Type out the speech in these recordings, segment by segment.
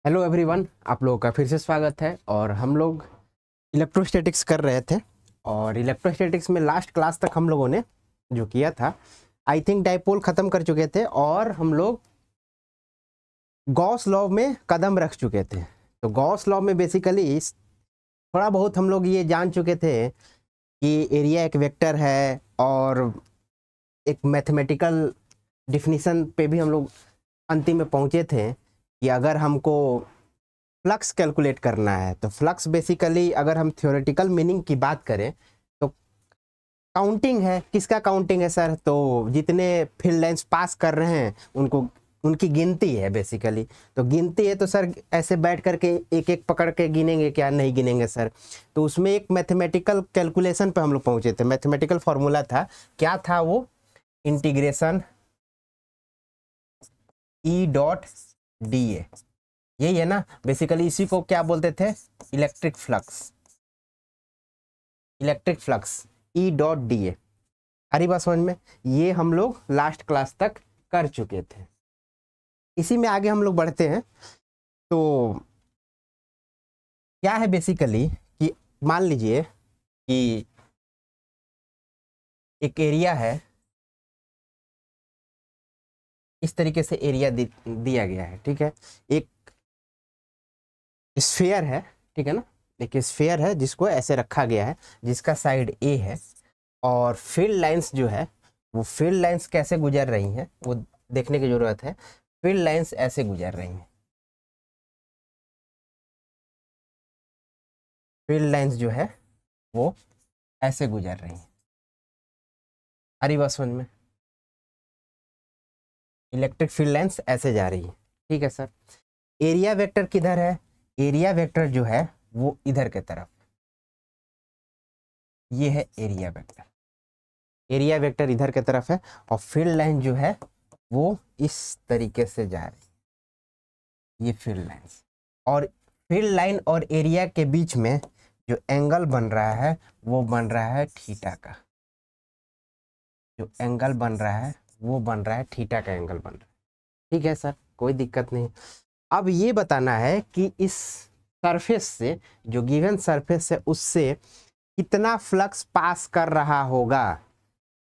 Hello everyone, आप लोगों का फिर से स्वागत है। और हम लोग इलेक्ट्रोस्टैटिक्स कर रहे थे और इलेक्ट्रोस्टैटिक्स में लास्ट क्लास तक हम लोगों ने जो किया था, आई थिंक डाइपोल ख़त्म कर चुके थे और हम लोग गॉस लॉ में कदम रख चुके थे। तो गॉस लॉ में बेसिकली थोड़ा बहुत हम लोग ये जान चुके थे कि एरिया एक वेक्टर है और एक मैथमेटिकल डिफिनीशन पे भी हम लोग अंतिम में पहुँचे थे कि अगर हमको फ्लक्स कैलकुलेट करना है तो फ्लक्स बेसिकली अगर हम थ्योरेटिकल मीनिंग की बात करें तो काउंटिंग है। किसका काउंटिंग है सर? तो जितने फील्ड लाइंस पास कर रहे हैं उनको उनकी गिनती है बेसिकली। तो गिनती है तो सर ऐसे बैठ करके एक एक पकड़ के गिनेंगे क्या? नहीं गिनेंगे सर। तो उसमें एक मैथमेटिकल कैलकुलेशन पे हम लोग पहुंचे थे। मैथमेटिकल फॉर्मूला था, क्या था वो? Integration E dot D A, यही है ना बेसिकली। इसी को क्या बोलते थे? Electric flux. Electric flux E dot D A. हरी बात समझ में? ये हम लोग लास्ट क्लास तक कर चुके थे। इसी में आगे हम लोग बढ़ते हैं। तो क्या है बेसिकली कि मान लीजिए कि एक एरिया है, इस तरीके से एरिया दिया गया है, ठीक है। एक स्फीयर है, ठीक है ना। एक स्फीयर है जिसको ऐसे रखा गया है, जिसका साइड ए है और फील्ड लाइंस जो है वो फील्ड लाइंस कैसे गुजर रही हैं वो देखने की जरूरत है। फील्ड लाइंस ऐसे गुजर रही हैं। फील्ड लाइंस जो है वो ऐसे गुजर रही हैं। हरी बात समझ में? इलेक्ट्रिक फील्ड लाइंस ऐसे जा रही है, ठीक है सर। एरिया वेक्टर किधर है? एरिया वेक्टर जो है वो इधर के तरफ, ये है एरिया वेक्टर। एरिया वेक्टर इधर के तरफ है और फील्ड लाइन जो है वो इस तरीके से जा रही है, ये फील्ड लाइंस। और फील्ड लाइन और एरिया के बीच में जो एंगल बन रहा है वो बन रहा है थीटा का। जो एंगल बन रहा है वो बन रहा है थीटा का एंगल बन रहा है, ठीक है सर, कोई दिक्कत नहीं। अब ये बताना है कि इस सरफेस से, जो गिवन सरफेस है, उससे कितना फ्लक्स पास कर रहा होगा।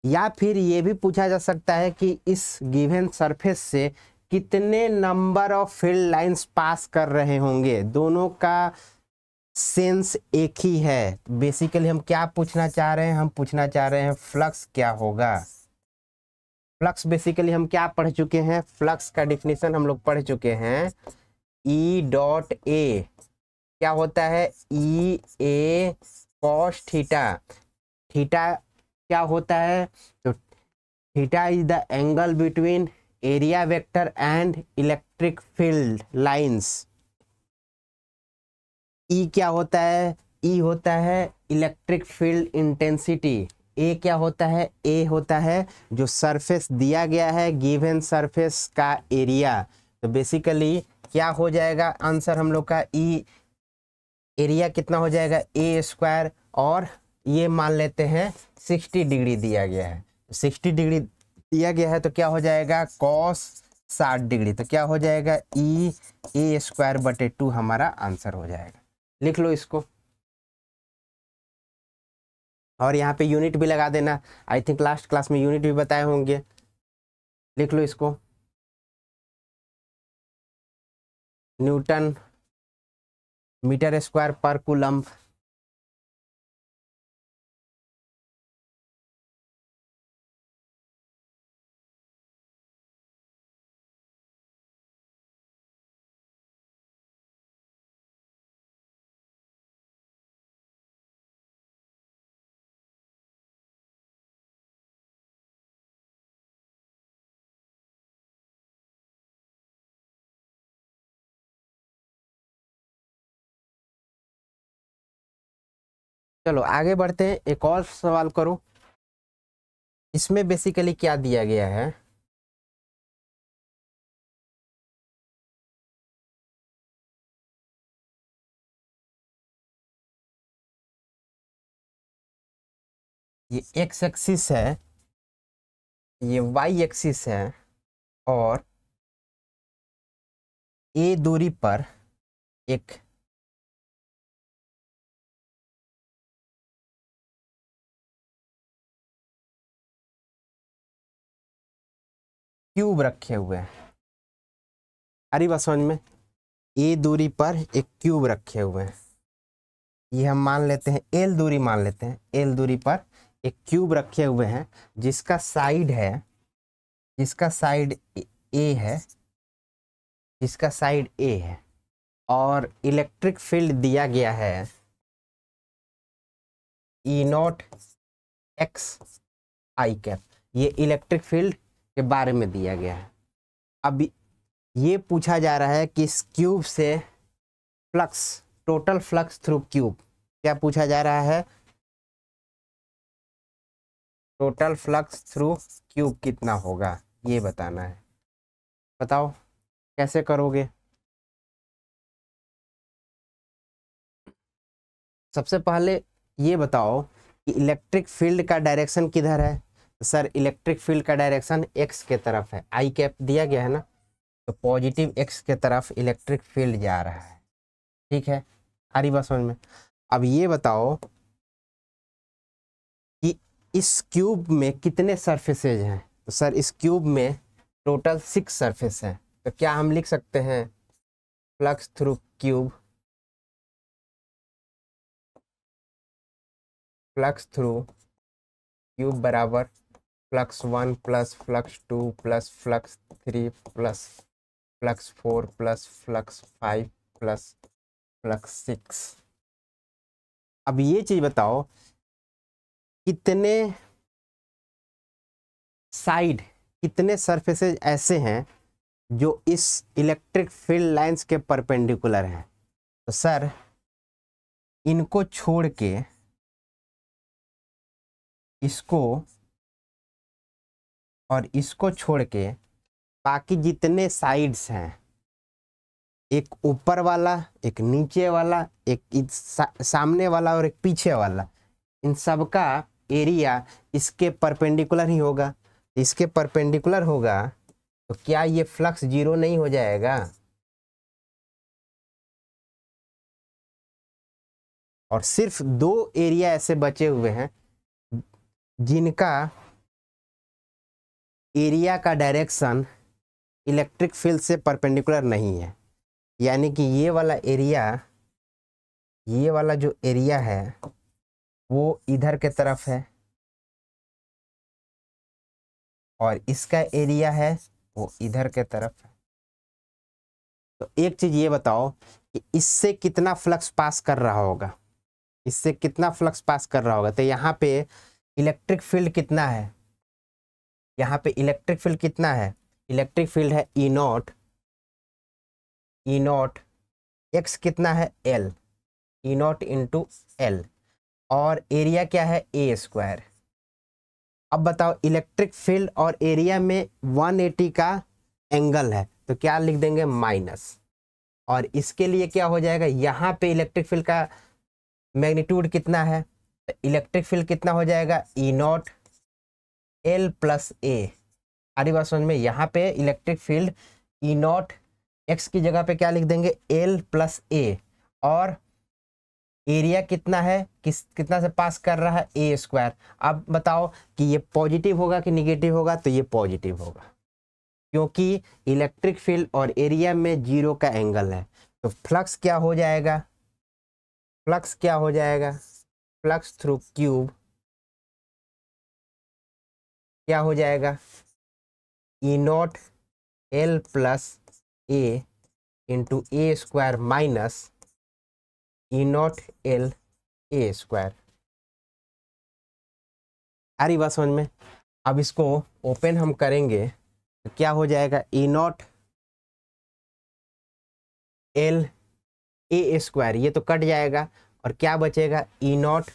या फिर ये भी पूछा जा सकता है कि इस गिवन सरफेस से कितने number of field lines pass कर रहे होंगे। दोनों का सेंस एक ही है। बेसिकली हम क्या पूछना चाह रहे हैं? हम पूछना चाह रहे हैं फ्लक्स क्या होगा। फ्लक्स बेसिकली हम क्या पढ़ चुके हैं? फ्लक्स का डिफिनीशन हम लोग पढ़ चुके हैं। ई डॉट ए क्या होता है? E A cos theta. Theta क्या होता है? तो theta is the angle between area vector and electric field lines. E क्या होता है? ई होता है इलेक्ट्रिक फील्ड इंटेंसिटी। ए क्या होता है? ए होता है जो सरफेस दिया गया है, गिवन सरफेस का एरिया। तो बेसिकली क्या हो जाएगा आंसर हम लोग का? ई एरिया कितना हो जाएगा? ए स्क्वायर। और ये मान लेते हैं 60 डिग्री दिया गया है। 60 डिग्री दिया गया है तो क्या हो जाएगा? Cos 60 degree. तो क्या हो जाएगा? ई ए स्क्वायर बटे 2 हमारा आंसर हो जाएगा। लिख लो इसको और यहाँ पे यूनिट भी लगा देना। आई थिंक लास्ट क्लास में यूनिट भी बताए होंगे। लिख लो इसको, न्यूटन मीटर स्क्वायर पर कूलम्ब। चलो आगे बढ़ते हैं, एक और सवाल करो। इसमें बेसिकली क्या दिया गया है? ये एक्स एक्सिस है, ये वाई एक्सिस है और ए दूरी पर एक क्यूब रखे हुए हैं, अरे बात समझ में, ए दूरी पर एक क्यूब रखे हुए हैं, ये हम मान लेते हैं एल दूरी मान लेते हैं, एल दूरी पर एक क्यूब रखे हुए हैं जिसका साइड है, जिसका साइड ए है, जिसका साइड ए है, और इलेक्ट्रिक फील्ड दिया गया है ई नॉट एक्स आई कैप, ये इलेक्ट्रिक फील्ड के बारे में दिया गया है। अब ये पूछा जा रहा है कि इस क्यूब से flux, total flux through cube, क्या पूछा जा रहा है, टोटल फ्लक्स थ्रू क्यूब कितना होगा ये बताना है। बताओ कैसे करोगे। सबसे पहले ये बताओ कि इलेक्ट्रिक फील्ड का डायरेक्शन किधर है। तो सर इलेक्ट्रिक फील्ड का डायरेक्शन एक्स के तरफ है, आई कैप दिया गया है ना, तो पॉजिटिव एक्स के तरफ इलेक्ट्रिक फील्ड जा रहा है। ठीक है, आ रही बात समझ में। अब ये बताओ कि इस क्यूब में कितने सरफेसेज हैं। तो सर इस क्यूब में टोटल 6 सरफेस हैं। तो क्या हम लिख सकते हैं flux through cube, flux through cube बराबर flux 1 plus flux 2 plus flux 3 plus flux 4 plus flux 5 plus flux 6। अब ये चीज बताओ कितने साइड, कितने सरफेसेज ऐसे हैं जो इस इलेक्ट्रिक फील्ड लाइंस के परपेंडिकुलर हैं। तो सर इनको छोड़ के इसको और इसको छोड़ के बाकी जितने साइड्स हैं, एक ऊपर वाला, एक नीचे वाला, एक सामने वाला और एक पीछे वाला, इन सब का एरिया इसके परपेंडिकुलर ही होगा। इसके परपेंडिकुलर होगा तो क्या ये फ्लक्स जीरो नहीं हो जाएगा। और सिर्फ 2 एरिया ऐसे बचे हुए हैं जिनका एरिया का डायरेक्शन इलेक्ट्रिक फील्ड से परपेंडिकुलर नहीं है, यानी कि ये वाला एरिया, ये वाला जो एरिया है वो इधर के तरफ है और इसका एरिया है वो इधर के तरफ है। तो एक चीज ये बताओ कि इससे कितना फ्लक्स पास कर रहा होगा, इससे कितना फ्लक्स पास कर रहा होगा। तो यहाँ पे इलेक्ट्रिक फील्ड कितना है, यहाँ पे इलेक्ट्रिक फील्ड कितना है, इलेक्ट्रिक फील्ड है ई नॉट, ई नॉट एक्स कितना है L, E not into L, और एरिया क्या है ए स्क्वायर। अब बताओ इलेक्ट्रिक फील्ड और एरिया में 180 का एंगल है, तो क्या लिख देंगे माइनस, और इसके लिए क्या हो जाएगा, यहाँ पे इलेक्ट्रिक फील्ड का मैग्नीट्यूड कितना है, तो इलेक्ट्रिक फील्ड कितना हो जाएगा ई नॉट एल प्लस ए। आरी बात समझ में, यहाँ पे electric field E not x की जगह पे क्या लिख देंगे एल प्लस ए, और एरिया कितना है, कितना से पास कर रहा है ए स्क्वायर। अब बताओ कि ये पॉजिटिव होगा कि निगेटिव होगा, तो ये पॉजिटिव होगा क्योंकि इलेक्ट्रिक फील्ड और एरिया में 0 का एंगल है। तो फ्लक्स क्या हो जाएगा, फ्लक्स क्या हो जाएगा, फ्लक्स थ्रू क्यूब क्या हो जाएगा E naught L plus A into A square minus E naught L A square. आ रही बात समझ में। अब इसको ओपन हम करेंगे तो क्या हो जाएगा E naught L A square, ये तो कट जाएगा और क्या बचेगा ई नॉट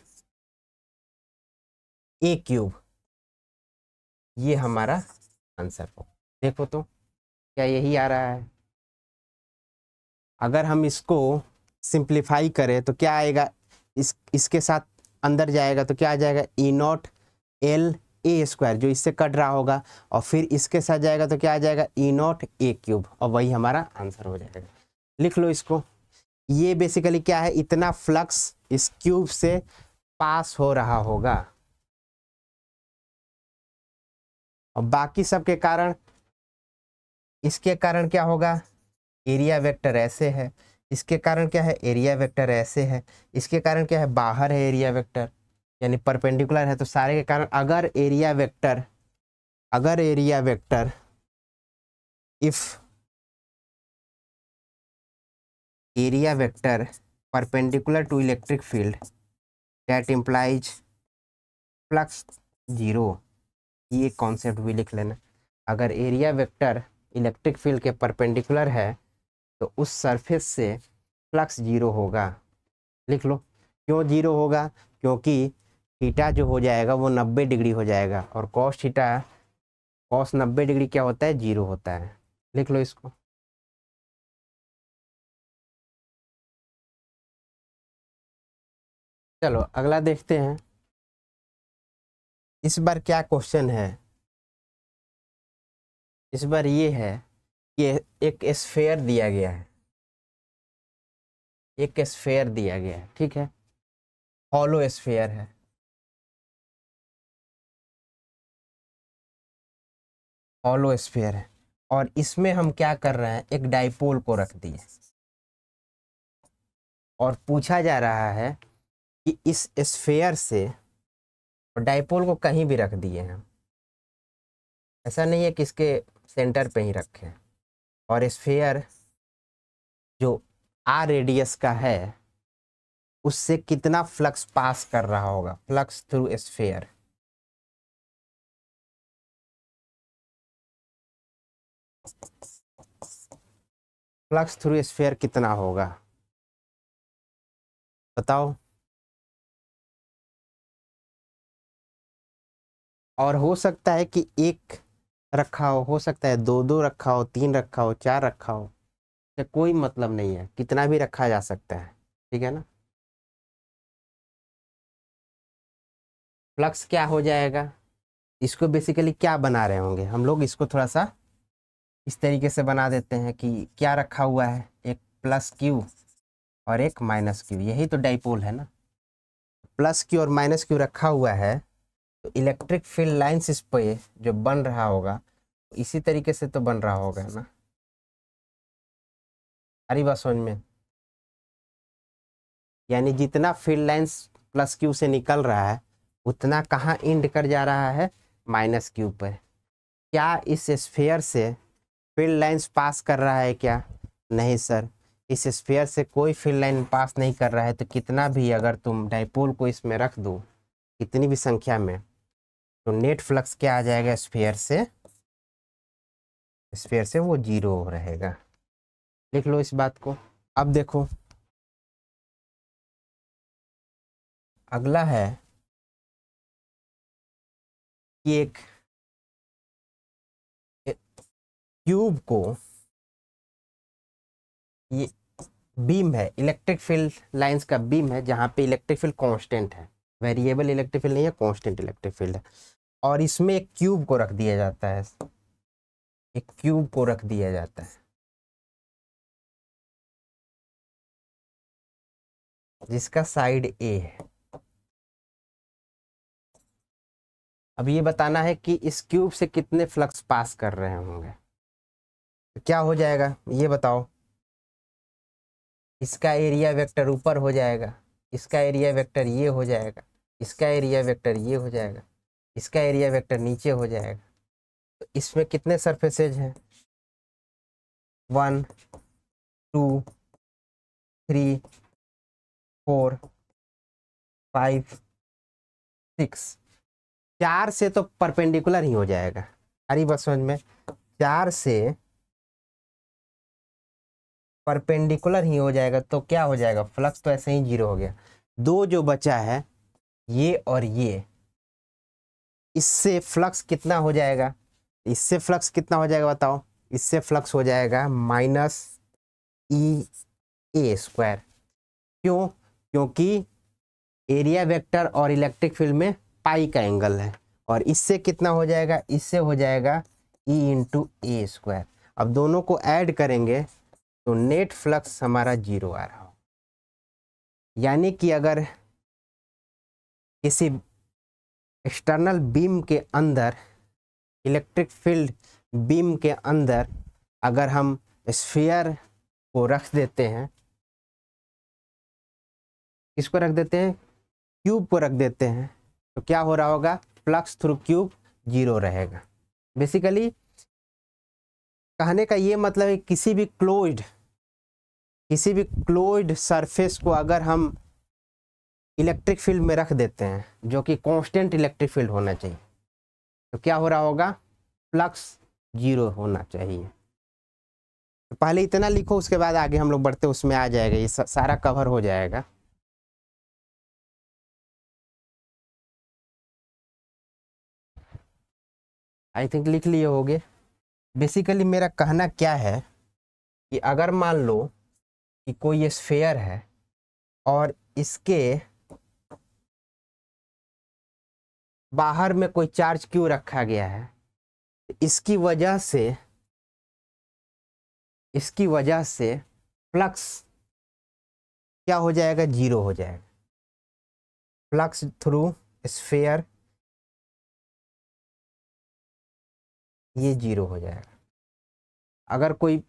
ए क्यूब। ये हमारा आंसर हो, देखो तो क्या यही आ रहा है। अगर हम इसको सिंप्लीफाई करें तो क्या आएगा, इसके साथ अंदर जाएगा तो क्या आ जाएगा E naught L A square, जो इससे कट रहा होगा, और फिर इसके साथ जाएगा तो क्या आ जाएगा ई नॉट ए क्यूब, और वही हमारा आंसर हो जाएगा। लिख लो इसको, ये बेसिकली क्या है, इतना फ्लक्स इस क्यूब से पास हो रहा होगा, और बाकी सब के कारण, इसके कारण क्या होगा, एरिया वेक्टर ऐसे है, इसके कारण क्या है, एरिया वेक्टर ऐसे है, इसके कारण क्या है, बाहर है एरिया वेक्टर, यानी परपेंडिकुलर है। तो सारे के कारण अगर area vector if area vector perpendicular to electric field that implies flux zero, ये कॉन्सेप्ट भी लिख लेना। अगर एरिया वेक्टर इलेक्ट्रिक फील्ड के परपेंडिकुलर है तो उस सरफेस से फ्लक्स जीरो होगा। लिख लो, क्यों जीरो होगा, क्योंकि थीटा जो हो जाएगा वो 90 डिग्री हो जाएगा, और कॉस 90 डिग्री क्या होता है, जीरो होता है। लिख लो इसको। चलो अगला देखते हैं। इस बार क्या क्वेश्चन है, इस बार ये है कि एक स्फेयर दिया गया है, एक स्फेयर दिया गया है, ठीक है, हॉलो स्फेयर है, हॉलो स्फेयर है, और इसमें हम क्या कर रहे हैं, एक डाइपोल को रख दिए, और पूछा जा रहा है कि इस स्फेयर से, डाइपोल को कहीं भी रख दिए हैं, ऐसा नहीं है कि इसके सेंटर पे ही रखें, और स्फेयर जो आर रेडियस का है उससे कितना फ्लक्स पास कर रहा होगा, flux through sphere. Flux through sphere कितना होगा बताओ। और हो सकता है कि एक रखा हो सकता है दो दो रखा हो, तीन रखा हो, चार रखा हो, तो कोई मतलब नहीं है, कितना भी रखा जा सकता है, ठीक है ना। फ्लक्स क्या हो जाएगा, इसको बेसिकली क्या बना रहे होंगे हम लोग, इसको थोड़ा सा इस तरीके से बना देते हैं कि क्या रखा हुआ है, एक प्लस क्यू और एक माइनस क्यू, यही तो डाइपोल है ना। प्लस क्यू और माइनस क्यू रखा हुआ है, तो इलेक्ट्रिक फील्ड लाइंस इस पे जो बन रहा होगा इसी तरीके से तो बन रहा होगा ना। अरे बात समझ में, यानी जितना फील्ड लाइंस प्लस क्यू से निकल रहा है उतना कहाँ इंड कर जा रहा है, माइनस क्यू पर। क्या इस स्फेयर से फील्ड लाइंस पास कर रहा है क्या, नहीं सर, इस स्फेयर से कोई फील्ड लाइन पास नहीं कर रहा है। तो कितना भी अगर तुम डाइपोल को इसमें रख दो कितनी भी संख्या में, तो नेट फ्लक्स क्या आ जाएगा, स्फेयर से वो जीरो रहेगा। लिख लो इस बात को। अब देखो अगला है कि एक क्यूब को, ये बीम है, इलेक्ट्रिक फील्ड लाइंस का बीम है, जहाँ पे इलेक्ट्रिक फील्ड कांस्टेंट है, वेरिएबल इलेक्ट्रिक फील्ड नहीं है, कांस्टेंट इलेक्ट्रिक फील्ड है, और इसमें एक क्यूब को रख दिया जाता है, एक क्यूब को रख दिया जाता है जिसका साइड ए है। अब ये बताना है कि इस क्यूब से कितने फ्लक्स पास कर रहे होंगे, तो क्या हो जाएगा ये बताओ। इसका एरिया वेक्टर ऊपर हो जाएगा, इसका एरिया वेक्टर ये हो जाएगा, इसका एरिया वेक्टर ये हो जाएगा, इसका एरिया वेक्टर नीचे हो जाएगा। तो इसमें कितने सरफेसेज हैं, 1 2 3 4 5 6, 4 से तो परपेंडिकुलर ही हो जाएगा। अरे बस समझ में, 4 से परपेंडिकुलर ही हो जाएगा, तो क्या हो जाएगा, फ्लक्स तो ऐसे ही जीरो हो गया। दो जो बचा है ये और ये, इससे फ्लक्स कितना हो जाएगा, इससे फ्लक्स कितना हो जाएगा बताओ, इससे फ्लक्स हो जाएगा -E_a²। क्यों, क्योंकि एरिया वेक्टर और इलेक्ट्रिक फील्ड में पाई का एंगल है, और इससे कितना हो जाएगा, इससे हो जाएगा E × a²। अब दोनों को ऐड करेंगे तो नेट फ्लक्स हमारा जीरो आ रहा हो। यानी कि अगर किसी एक्सटर्नल बीम के अंदर, इलेक्ट्रिक फील्ड बीम के अंदर अगर हम स्फीयर को रख देते हैं, किसको रख देते हैं, क्यूब को रख देते हैं, तो क्या हो रहा होगा, फ्लक्स थ्रू क्यूब 0 रहेगा। बेसिकली कहने का ये मतलब है किसी भी क्लोज्ड सरफेस को अगर हम इलेक्ट्रिक फील्ड में रख देते हैं, जो कि कांस्टेंट इलेक्ट्रिक फील्ड होना चाहिए, तो क्या हो रहा होगा, फ्लक्स 0 होना चाहिए। तो पहले इतना लिखो, उसके बाद आगे हम लोग बढ़ते उसमें आ जाएगा, ये सारा कवर हो जाएगा। आई थिंक लिख लिए होगे। बेसिकली मेरा कहना क्या है कि अगर मान लो कि कोई स्फीयर है और इसके बाहर में कोई चार्ज क्यों रखा गया है, इसकी वजह से फ्लक्स क्या हो जाएगा, 0 हो जाएगा। फ्लक्स थ्रू स्फीयर ये 0 हो जाएगा। अगर कोई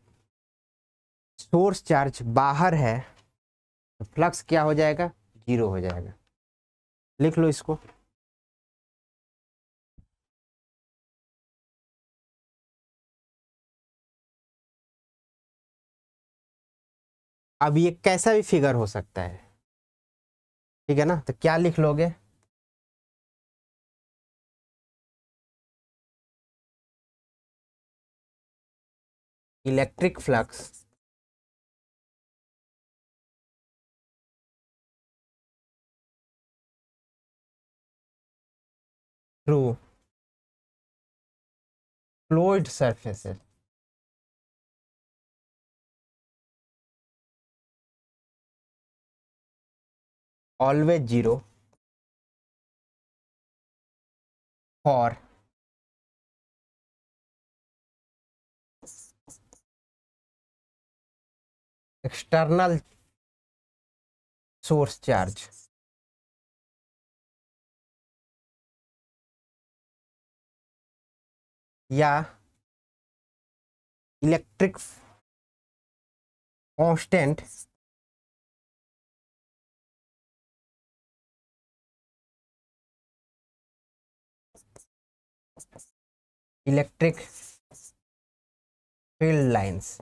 सोर्स चार्ज बाहर है तो फ्लक्स क्या हो जाएगा, 0 हो जाएगा। लिख लो इसको। अब ये कैसा भी फिगर हो सकता है, ठीक है ना, तो क्या लिख लोगे, electric flux through closed surfaces always 0 for external source charge या electric constant electric field lines.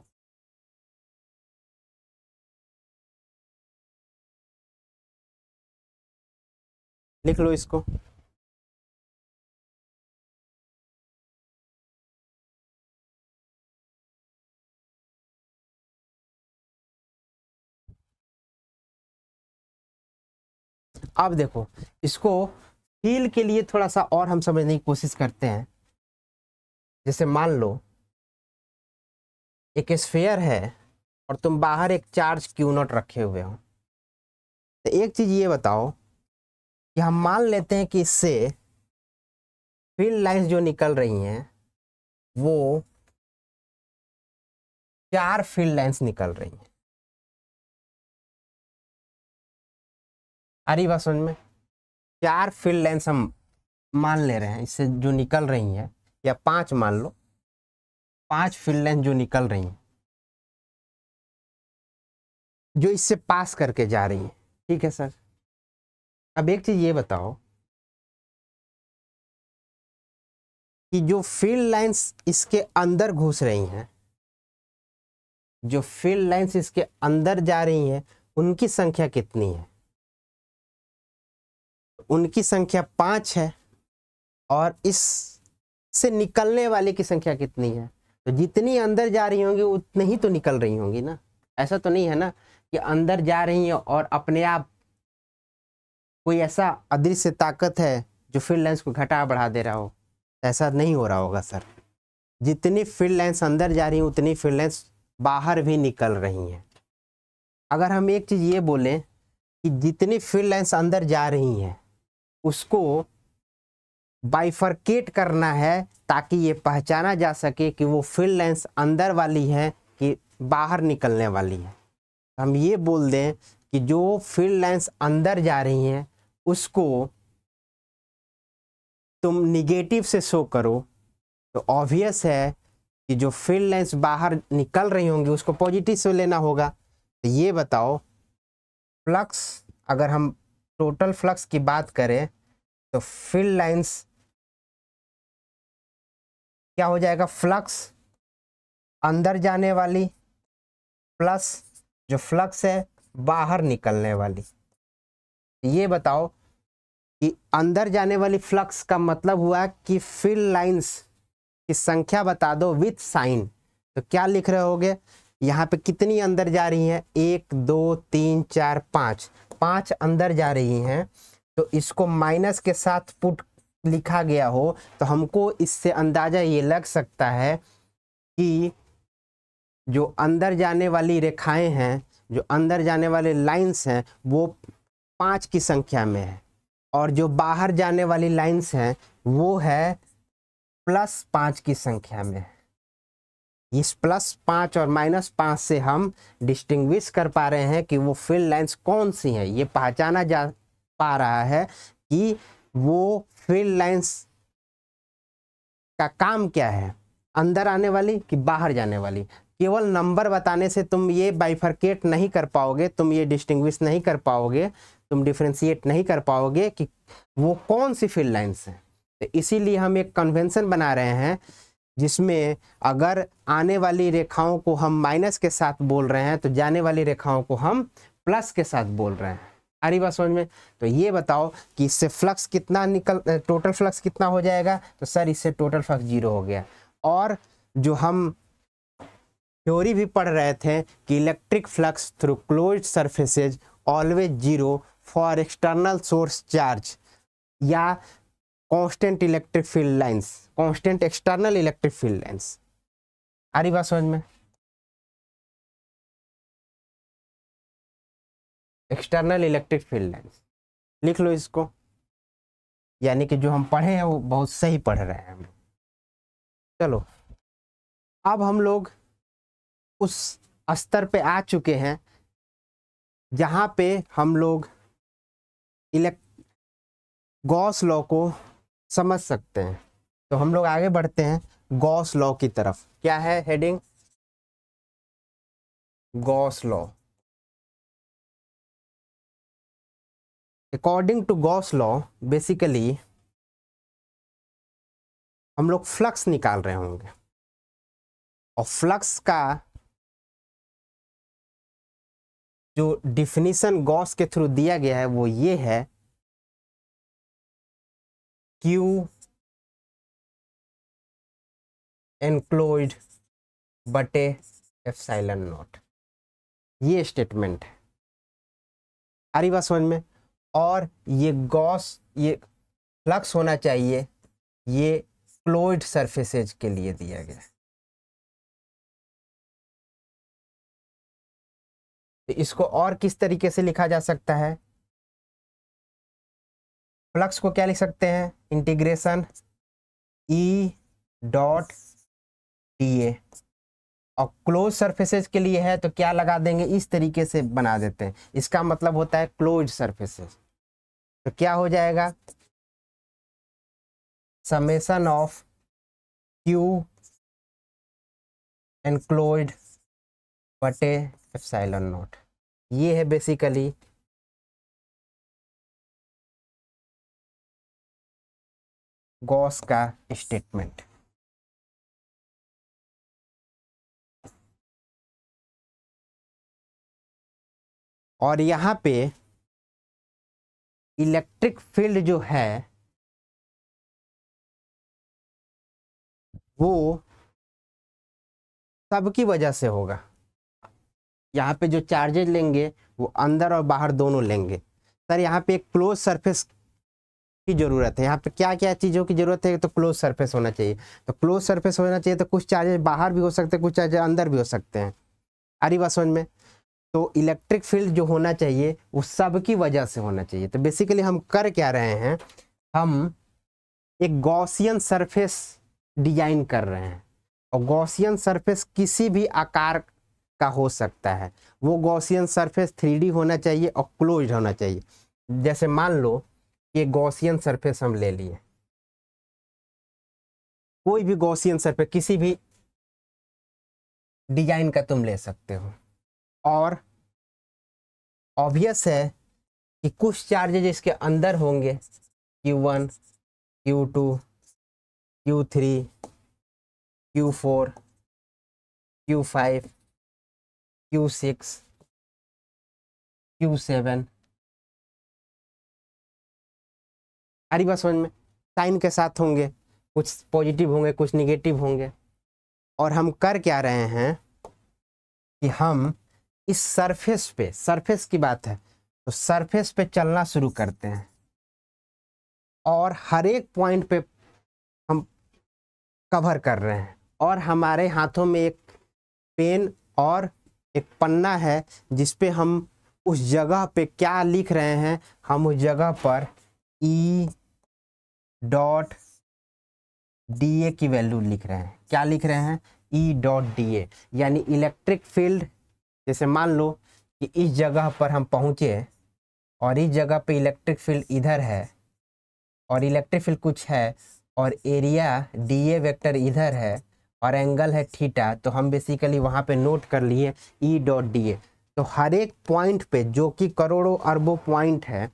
लिख लो इसको। अब देखो, इसको फील के लिए थोड़ा सा और हम समझने की कोशिश करते हैं। जैसे मान लो एक स्फीयर है और तुम बाहर एक चार्ज Q0 रखे हुए हो, तो एक चीज ये बताओ कि हम मान लेते हैं कि इससे फील्ड लाइंस जो निकल रही हैं वो 4 फील्ड लाइंस निकल रही हैं। आ रही बात समझ में? 4 फील्ड लाइंस हम मान ले रहे हैं इससे जो निकल रही हैं, या 5 मान लो, 5 फील्ड लाइन जो निकल रही हैं, जो इससे पास करके जा रही हैं। ठीक है सर। अब एक चीज ये बताओ कि जो फील्ड लाइंस इसके अंदर घुस रही हैं, जो फील्ड लाइंस इसके अंदर जा रही हैं, उनकी संख्या कितनी है? उनकी संख्या 5 है। और इससे निकलने वाले की संख्या कितनी है? तो जितनी अंदर जा रही होंगी उतनी ही तो निकल रही होंगी ना। ऐसा तो नहीं है ना कि अंदर जा रही है और अपने आप कोई ऐसा अदृश्य ताकत है जो फील्ड लाइंस को घटा बढ़ा दे रहा हो। ऐसा नहीं हो रहा होगा सर। जितनी फील्ड लाइंस अंदर जा रही हैं उतनी फील्ड लाइंस बाहर भी निकल रही हैं। अगर हम एक चीज ये बोलें कि जितनी फील्ड लाइंस अंदर जा रही हैं उसको बाइफरकेट करना है ताकि ये पहचाना जा सके कि वो फील्ड लाइंस अंदर वाली है कि बाहर निकलने वाली है। हम ये बोल दें कि जो फील्ड लाइंस अंदर जा रही हैं उसको तुम निगेटिव से शो करो, तो ऑब्वियस है कि जो फील्ड लाइंस बाहर निकल रही होंगी उसको पॉजिटिव से लेना होगा। तो ये बताओ फ्लक्स, अगर हम टोटल फ्लक्स की बात करें तो फील्ड लाइंस क्या हो जाएगा, फ्लक्स अंदर जाने वाली प्लस जो फ्लक्स है बाहर निकलने वाली। ये बताओ कि अंदर जाने वाली फ्लक्स का मतलब हुआ कि फील्ड लाइंस की संख्या बता दो विथ साइन। तो क्या लिख रहे होगे, यहाँ पे कितनी अंदर जा रही हैं, 1 2 3 4 5, 5 अंदर जा रही हैं। तो इसको माइनस के साथ पुट लिखा गया हो तो हमको इससे अंदाजा ये लग सकता है कि जो अंदर जाने वाली रेखाएं हैं, जो अंदर जाने वाले लाइंस हैं वो 5 की संख्या में है, और जो बाहर जाने वाली लाइंस हैं वो है +5 की संख्या में। इस +5 और -5 से हम डिस्टिंग्विश कर पा रहे हैं कि वो फील्ड लाइंस कौन सी हैं। ये पहचाना जा पा रहा है कि वो फील्ड लाइंस का काम क्या है, अंदर आने वाली कि बाहर जाने वाली। केवल नंबर बताने से तुम ये बाइफरकेट नहीं कर पाओगे, तुम ये डिस्टिंग्विश नहीं कर पाओगे, तुम डिफ्रेंशिएट नहीं कर पाओगे कि वो कौन सी फील्ड लाइंस हैं। तो इसीलिए हम एक कन्वेंशन बना रहे हैं जिसमें अगर आने वाली रेखाओं को हम माइनस के साथ बोल रहे हैं तो जाने वाली रेखाओं को हम प्लस के साथ बोल रहे हैं। आ रही बात समझ में। तो ये बताओ कि इससे फ्लक्स कितना टोटल फ्लक्स कितना हो जाएगा। तो सर इससे टोटल फ्लक्स 0 हो गया। और जो हम थ्योरी भी पढ़ रहे थे कि electric flux through closed surfaces always 0 for external source charge या constant electric field lines, constant external electric field lines. आ रही बात समझ में। एक्सटर्नल इलेक्ट्रिक फील्ड लाइंस लिख लो इसको, यानी कि जो हम पढ़े हैं वो बहुत सही पढ़ रहे हैं हम। चलो अब हम लोग उस स्तर पे आ चुके हैं जहां पे हम लोग गॉस लॉ को समझ सकते हैं। तो हम लोग आगे बढ़ते हैं गॉस लॉ की तरफ। क्या है heading, Gauss law. According to Gauss law basically हम लोग फ्लक्स निकाल रहे होंगे, और फ्लक्स का जो डिफिनीशन गॉस के थ्रू दिया गया है वो ये है, Q एनक्लोज्ड बटे एप्सिलॉन नॉट। ये स्टेटमेंट है। आ रही बात समझ में। और ये गॉस, ये फ्लक्स होना चाहिए, ये क्लोज्ड सरफेसेज के लिए दिया गया है। तो इसको और किस तरीके से लिखा जा सकता है, फ्लक्स को क्या लिख सकते हैं, इंटीग्रेशन E डॉट dA, और क्लोज सरफेसेज के लिए है तो क्या लगा देंगे, इस तरीके से बना देते हैं। इसका मतलब होता है क्लोज सरफेसेज। तो क्या हो जाएगा, समेशन ऑफ Q एनक्लोज्ड बटे एप्सिलॉन नॉट। ये है बेसिकली गॉस का स्टेटमेंट। और यहाँ पे इलेक्ट्रिक फील्ड जो है वो सबकी वजह से होगा। यहाँ पे जो चार्जेज लेंगे वो अंदर और बाहर दोनों लेंगे। सर यहाँ पे एक क्लोज सरफेस की जरूरत है, यहाँ पे क्या क्या चीज़ों की जरूरत है, तो क्लोज सरफेस होना चाहिए। तो क्लोज सरफेस होना चाहिए तो कुछ चार्जेज बाहर भी हो सकते हैं, कुछ चार्जेज अंदर भी हो सकते हैं। आ रही बात समझ में। तो इलेक्ट्रिक फील्ड जो होना चाहिए वो सबकी वजह से होना चाहिए। तो बेसिकली हम कर क्या रहे हैं, हम एक गॉसियन सरफेस डिजाइन कर रहे हैं, और गॉसियन सरफेस किसी भी आकार का हो सकता है। वो गॉसियन सरफेस 3D होना चाहिए और क्लोज्ड होना चाहिए। जैसे मान लो ये गॉसियन सरफेस हम ले लिए, कोई भी गॉसियन सरफेस किसी भी डिजाइन का तुम ले सकते हो, और ऑब्वियस है कि कुछ चार्जेज इसके अंदर होंगे, Q1, Q2, Q3, Q4, Q5, Q6, Q7। अरे बस समझ में, साइन के साथ होंगे, कुछ पॉजिटिव होंगे कुछ निगेटिव होंगे। और हम कर क्या रहे हैं कि हम इस सरफेस पे, सरफेस की बात है तो सरफेस पे चलना शुरू करते हैं, और हर एक पॉइंट पे हम कवर कर रहे हैं। और हमारे हाथों में एक पेन और एक पन्ना है जिस पे हम उस जगह पे क्या लिख रहे हैं, हम उस जगह पर E.DA की वैल्यू लिख रहे हैं। क्या लिख रहे हैं? E.DA, यानी इलेक्ट्रिक फील्ड। जैसे मान लो कि इस जगह पर हम पहुंचे और इस जगह पे इलेक्ट्रिक फील्ड इधर है और इलेक्ट्रिक फील्ड कुछ है, और एरिया DA वेक्टर इधर है और एंगल है थीटा, तो हम बेसिकली वहाँ पे नोट कर लिए E.DA। तो हर एक पॉइंट पे, जो कि करोड़ों अरबों पॉइंट है,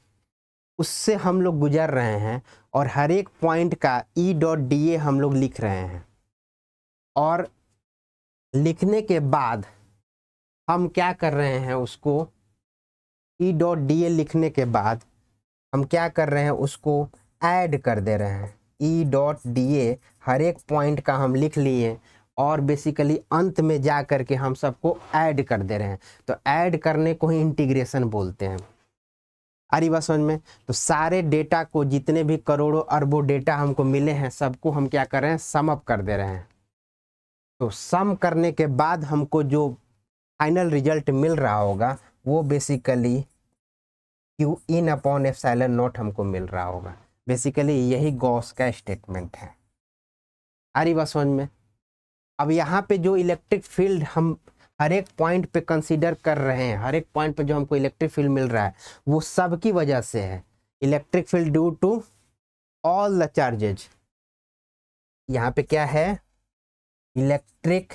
उससे हम लोग गुजर रहे हैं और हर एक पॉइंट का E.DA हम लोग लिख रहे हैं। और लिखने के बाद हम क्या कर रहे हैं, उसको E.DA लिखने के बाद हम क्या कर रहे हैं, उसको ऐड कर दे रहे हैं। E.DA हर एक पॉइंट का हम लिख लिए और बेसिकली अंत में जा कर के हम सबको ऐड कर दे रहे हैं। तो ऐड करने को ही इंटीग्रेशन बोलते हैं। अरे बस समझ में, तो सारे डेटा को, जितने भी करोड़ों अरबों डेटा हमको मिले हैं, सबको हम क्या कर रहे हैं, सम अप कर दे रहे हैं। तो सम करने के बाद हमको जो फाइनल रिजल्ट मिल रहा होगा वो बेसिकली Q(in/ε0) हमको मिल रहा होगा। बेसिकली यही गॉस का स्टेटमेंट है। अरे बस समझ में। अब यहाँ पे जो इलेक्ट्रिक फील्ड हम हर एक पॉइंट पे कंसीडर कर रहे हैं, हर एक पॉइंट पे जो हमको इलेक्ट्रिक फील्ड मिल रहा है, वो सब की वजह से है। Electric field due to all the charges. यहाँ पे क्या है, electric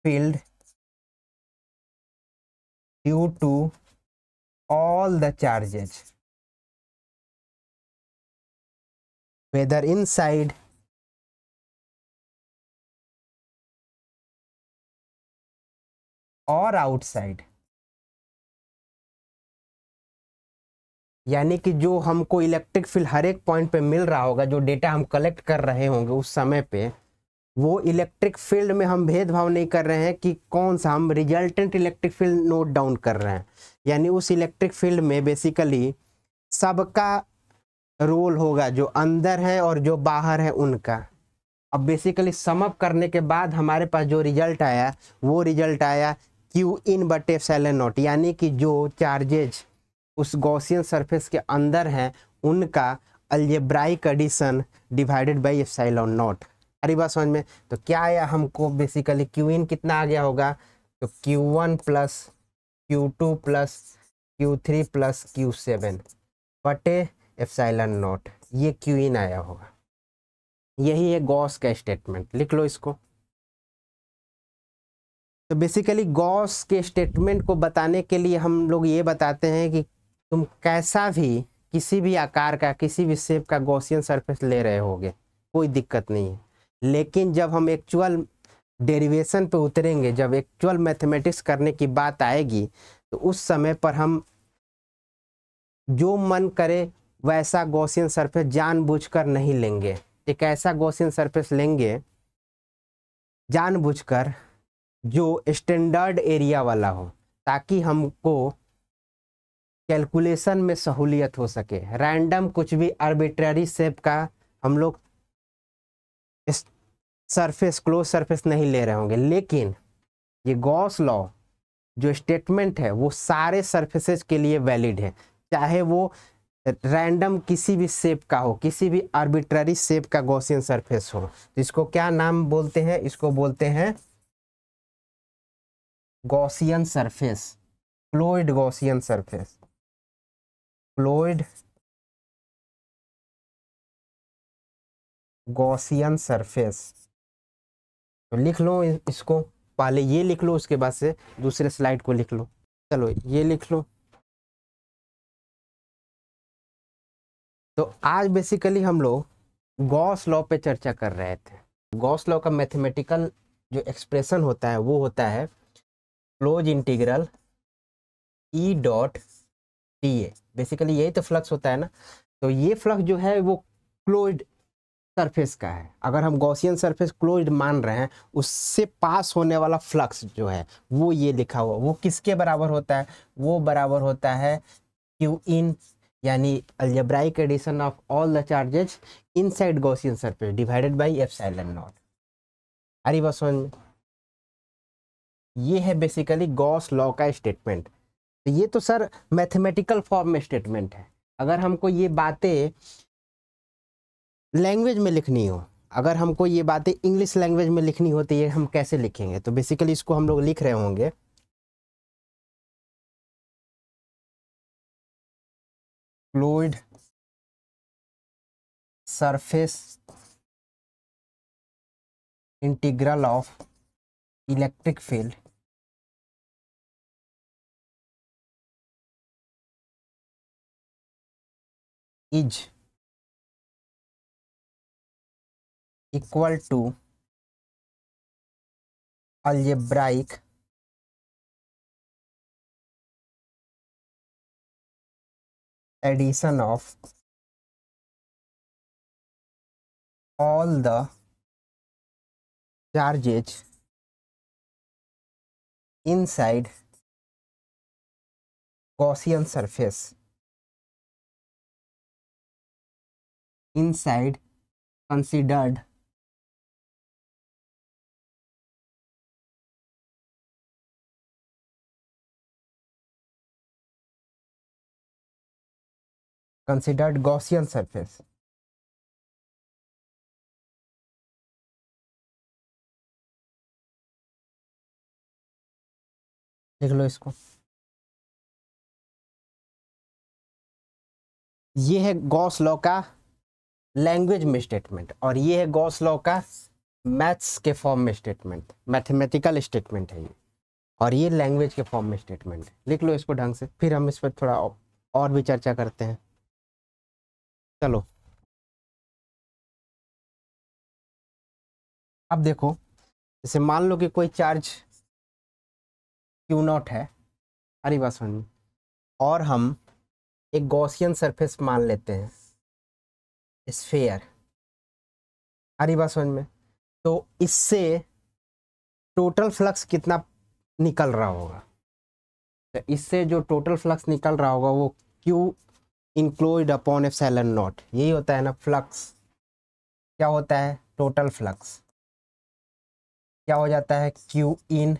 field due to all the charges whether inside और आउटसाइड। यानी कि जो हमको इलेक्ट्रिक फील्ड हर एक पॉइंट पे मिल रहा होगा, जो डेटा हम कलेक्ट कर रहे होंगे उस समय पे, वो इलेक्ट्रिक फील्ड में हम भेदभाव नहीं कर रहे हैं कि कौन सा, हम resultant electric field note down कर रहे हैं। यानी उस इलेक्ट्रिक फील्ड में बेसिकली सबका रोल होगा, जो अंदर है और जो बाहर है उनका। अब बेसिकली सम अप करने के बाद हमारे पास जो रिजल्ट आया, वो रिजल्ट आया Q(in/ε0), यानी कि जो चार्जेज उस गॉसियन सरफेस के अंदर हैं उनका अलजेब्राइक एडिशन डिवाइडेड बाई ε0। अरे बात समझ में। तो क्या आया हमको, बेसिकली Qin कितना आ गया होगा, तो Q1 plus Q2 plus Q3 plus Q7 बटे ε0, ये Qin आया होगा। यही है गॉस का स्टेटमेंट, लिख लो इसको। तो बेसिकली गॉस के स्टेटमेंट को बताने के लिए हम लोग ये बताते हैं कि तुम कैसा भी, किसी भी आकार का, किसी भी शेप का गॉसियन सरफेस ले रहे होगे, कोई दिक्कत नहीं है। लेकिन जब हम एक्चुअल डेरिवेशन पे उतरेंगे, जब एक्चुअल मैथमेटिक्स करने की बात आएगी, तो उस समय पर हम जो मन करे वैसा गॉसियन सरफेस जानबूझकर नहीं लेंगे। एक ऐसा गॉसियन सरफेस लेंगे जानबूझकर जो स्टैंडर्ड एरिया वाला हो, ताकि हमको कैलकुलेशन में सहूलियत हो सके। रैंडम कुछ भी आर्बिट्ररी शेप का हम लोग सरफेस, क्लोज सरफेस नहीं ले रहे होंगे। लेकिन ये गॉस लॉ जो स्टेटमेंट है वो सारे सरफेसेस के लिए वैलिड है, चाहे वो रैंडम किसी भी शेप का हो, किसी भी आर्बिट्ररी शेप का गॉसियन सरफेस हो। तो इसको क्या नाम बोलते हैं, इसको बोलते हैं Gaussian surface, fluid Gaussian surface, fluid Gaussian surface. तो लिख लो इसको, पहले ये लिख लो, उसके बाद से दूसरे स्लाइड को लिख लो। चलो ये लिख लो। तो आज बेसिकली हम लोग गॉस लॉ पे चर्चा कर रहे थे। गॉस लॉ का मैथमेटिकल जो एक्सप्रेशन होता है वो होता है क्लोज इंटीग्रल ई डॉट डी ए। बेसिकली यही तो फ्लक्स होता है ना। तो ये फ्लक्स जो है वो क्लोज्ड सरफेस का है। अगर हम गॉसियन सरफेस क्लोज्ड मान रहे हैं, उससे पास होने वाला फ्लक्स जो है वो ये लिखा हुआ, वो किसके बराबर होता है? वो बराबर होता है क्यू इन, यानी algebraic addition of all the charges inside Gaussian surface divided by epsilon naught. अरे बस समझ में, ये है बेसिकली गॉस लॉ का स्टेटमेंट। तो ये तो सर मैथमेटिकल फॉर्म में स्टेटमेंट है। अगर हमको ये बातें लैंग्वेज में लिखनी हो, अगर हमको ये बातें इंग्लिश लैंग्वेज में लिखनी हो, तो ये हम कैसे लिखेंगे? तो बेसिकली इसको हम लोग लिख रहे होंगे fluid surface integral of electric field is equal to algebraic addition of all the charges inside Gaussian surface inside considered Gaussian surface। देख लो इसको, ये है गॉस लॉ का लैंग्वेज में स्टेटमेंट, और ये है गॉस लॉ का मैथ्स के फॉर्म में स्टेटमेंट, मैथमेटिकल स्टेटमेंट है ये, और ये लैंग्वेज के फॉर्म में स्टेटमेंट है। लिख लो इसको ढंग से, फिर हम इस पर थोड़ा और भी चर्चा करते हैं। चलो अब देखो, जैसे मान लो कि कोई चार्ज क्यू नॉट है, अरे बात समझ में, और हम एक गॉसियन सरफेस मान लेते हैं स्फीयर, अरे बात समझ में। तो इससे टोटल फ्लक्स कितना निकल रहा होगा? तो इससे जो टोटल फ्लक्स निकल रहा होगा वो Q enclosed upon epsilon not, यही होता है ना फ्लक्स। क्या होता है? टोटल फ्लक्स क्या हो जाता है? क्यू इन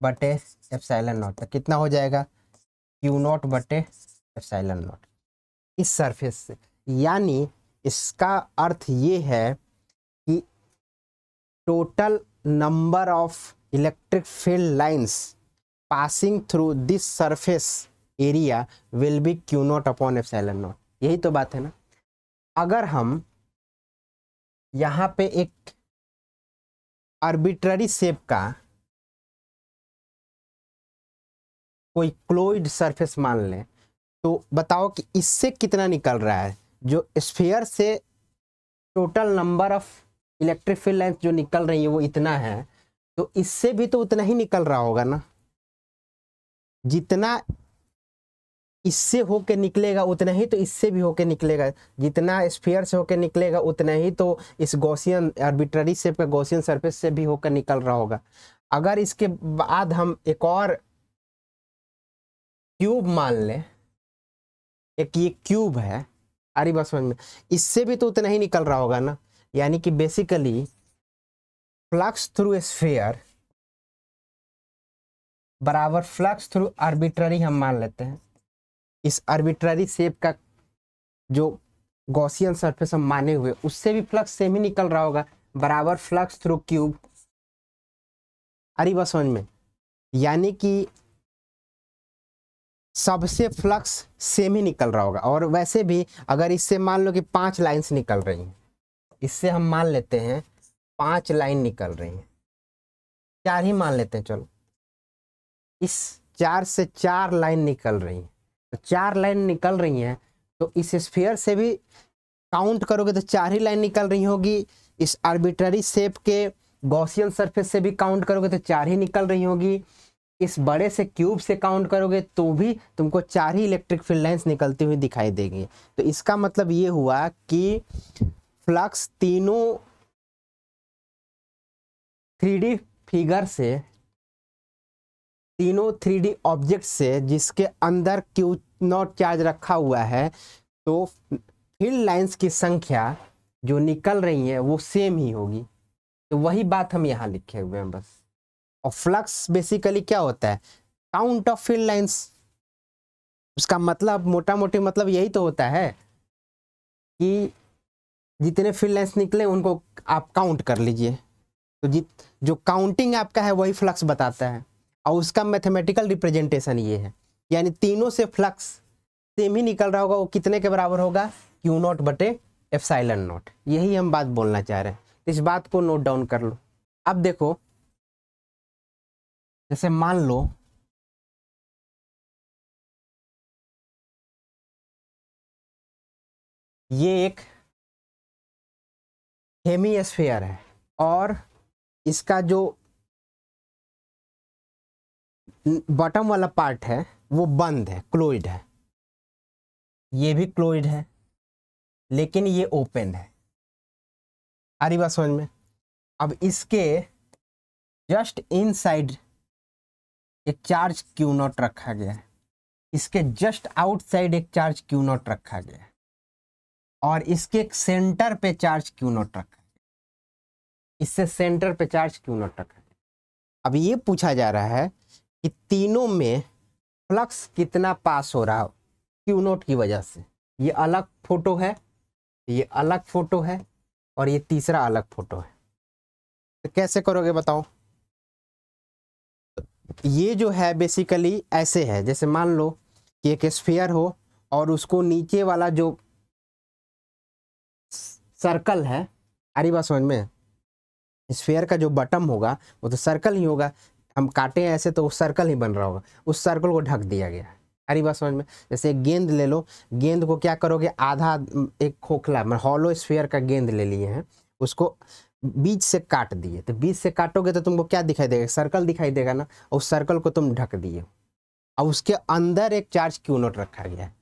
बटे एप्सिलॉन नॉट। तो कितना हो जाएगा? क्यू नॉट बटे एप्सिलॉन नॉट इस सरफेस से। यानी इसका अर्थ ये है कि total number of electric field lines passing through this surface area will be Q not upon epsilon not. यही तो बात है ना। अगर हम यहाँ पे एक आर्बिट्ररी शेप का कोई क्लोइड सरफेस मान लें, तो बताओ कि इससे कितना निकल रहा है? जो स्फीयर से total number of electric field lines जो निकल रही है वो इतना है, तो इससे भी तो उतना ही निकल रहा होगा ना। जितना इससे होके निकलेगा उतना ही तो इससे भी होके निकलेगा, जितना स्फीयर से होके निकलेगा उतना ही तो इस गॉसियन आर्बिट्ररी शेप का गॉसियन सरफेस से भी होकर निकल रहा होगा। अगर इसके बाद हम एक और क्यूब मान लें, एक ये क्यूब है, अरे बस समझ में, इससे भी तो उतना ही निकल रहा होगा ना। यानी कि बेसिकली फ्लक्स थ्रू स्फीयर बराबर फ्लक्स थ्रू आर्बिट्ररी हम मान लेते हैं। इस आर्बिट्ररी शेप का जो गॉसियन सरफेस हम माने हुए, उससे भी फ्लक्स सेम ही निकल रहा होगा, बराबर फ्लक्स थ्रू क्यूब, अरे बस समझ में। यानी कि सबसे फ्लक्स सेम ही निकल रहा होगा। और वैसे भी अगर इससे मान लो कि 5 लाइन्स निकल रही हैं, इससे हम मान लेते हैं 5 लाइन निकल रही हैं, 4 ही मान लेते हैं, चलो इस 4 से 4 लाइन निकल रही हैं, तो 4 लाइन निकल रही हैं, तो इस स्फीयर से भी काउंट करोगे तो 4 ही लाइन निकल रही होगी। इस आर्बिट्ररी शेप के गॉसियन सरफेस से भी काउंट करोगे तो 4 ही निकल रही होगी। इस बड़े से क्यूब से काउंट करोगे तो भी तुमको 4 ही इलेक्ट्रिक फील्ड लाइंस निकलती हुई दिखाई देगी। तो इसका मतलब ये हुआ कि फ्लक्स तीनों 3D फिगर से, तीनों 3D ऑब्जेक्ट से जिसके अंदर क्यू नॉट चार्ज रखा हुआ है, तो फील्ड लाइंस की संख्या जो निकल रही है वो सेम ही होगी। तो वही बात हम यहाँ लिखे हुए हैं बस। और फ्लक्स बेसिकली क्या होता है, काउंट ऑफ फील्ड लाइंस। उसका मतलब मोटा मोटी मतलब यही तो होता है कि जितने फील्ड लाइंस निकले उनको आप काउंट कर लीजिए। तो जो काउंटिंग आपका है वही फ्लक्स बताता है, और उसका मैथमेटिकल रिप्रेजेंटेशन ये है। यानी तीनों से फ्लक्स सेम ही निकल रहा होगा, वो कितने के बराबर होगा, क्यू नॉट बटे एप्सिलॉन नॉट। यही हम बात बोलना चाह रहे हैं, तो इस बात को नोट डाउन कर लो। अब देखो, जैसे मान लो ये एक हेमीस्फीयर है और इसका जो बॉटम वाला पार्ट है वो बंद है, क्लोइड है। ये भी क्लोइड है लेकिन ये ओपन है। आ रही बात समझ में? अब इसके जस्ट इनसाइड एक चार्ज क्यू नॉट रखा गया है, इसके जस्ट आउटसाइड एक चार्ज क्यू नॉट रखा गया है, और इसके सेंटर पे चार्ज क्यू नॉट रखा है। इससे सेंटर पे चार्ज क्यू नॉट रखा है। अब ये पूछा जा रहा है कि तीनों में फ्लक्स कितना पास हो रहा क्यू नॉट की वजह से। ये अलग फोटो है, ये अलग फोटो है, और ये तीसरा अलग फोटो है। तो कैसे करोगे बताओ? ये जो है बेसिकली ऐसे है, जैसे मान लो कि एक स्फीयर हो और उसको नीचे वाला जो सर्कल है, अरे बात समझ में, स्फीयर का जो बटम होगा वो तो सर्कल ही होगा। हम काटे ऐसे तो वो सर्कल ही बन रहा होगा, उस सर्कल को ढक दिया गया है। अरे बात समझ में? जैसे एक गेंद ले लो, गेंद को क्या करोगे, आधा एक खोखला मतलब हॉलो स्फीयर का गेंद ले लिए हैं, उसको बीच से काट दिए, तो बीच से काटोगे तो तुमको क्या दिखाई देगा, सर्कल दिखाई देगा ना, और उस सर्कल को तुम ढक दिए और उसके अंदर एक चार्ज क्यू नॉट रखा गया है।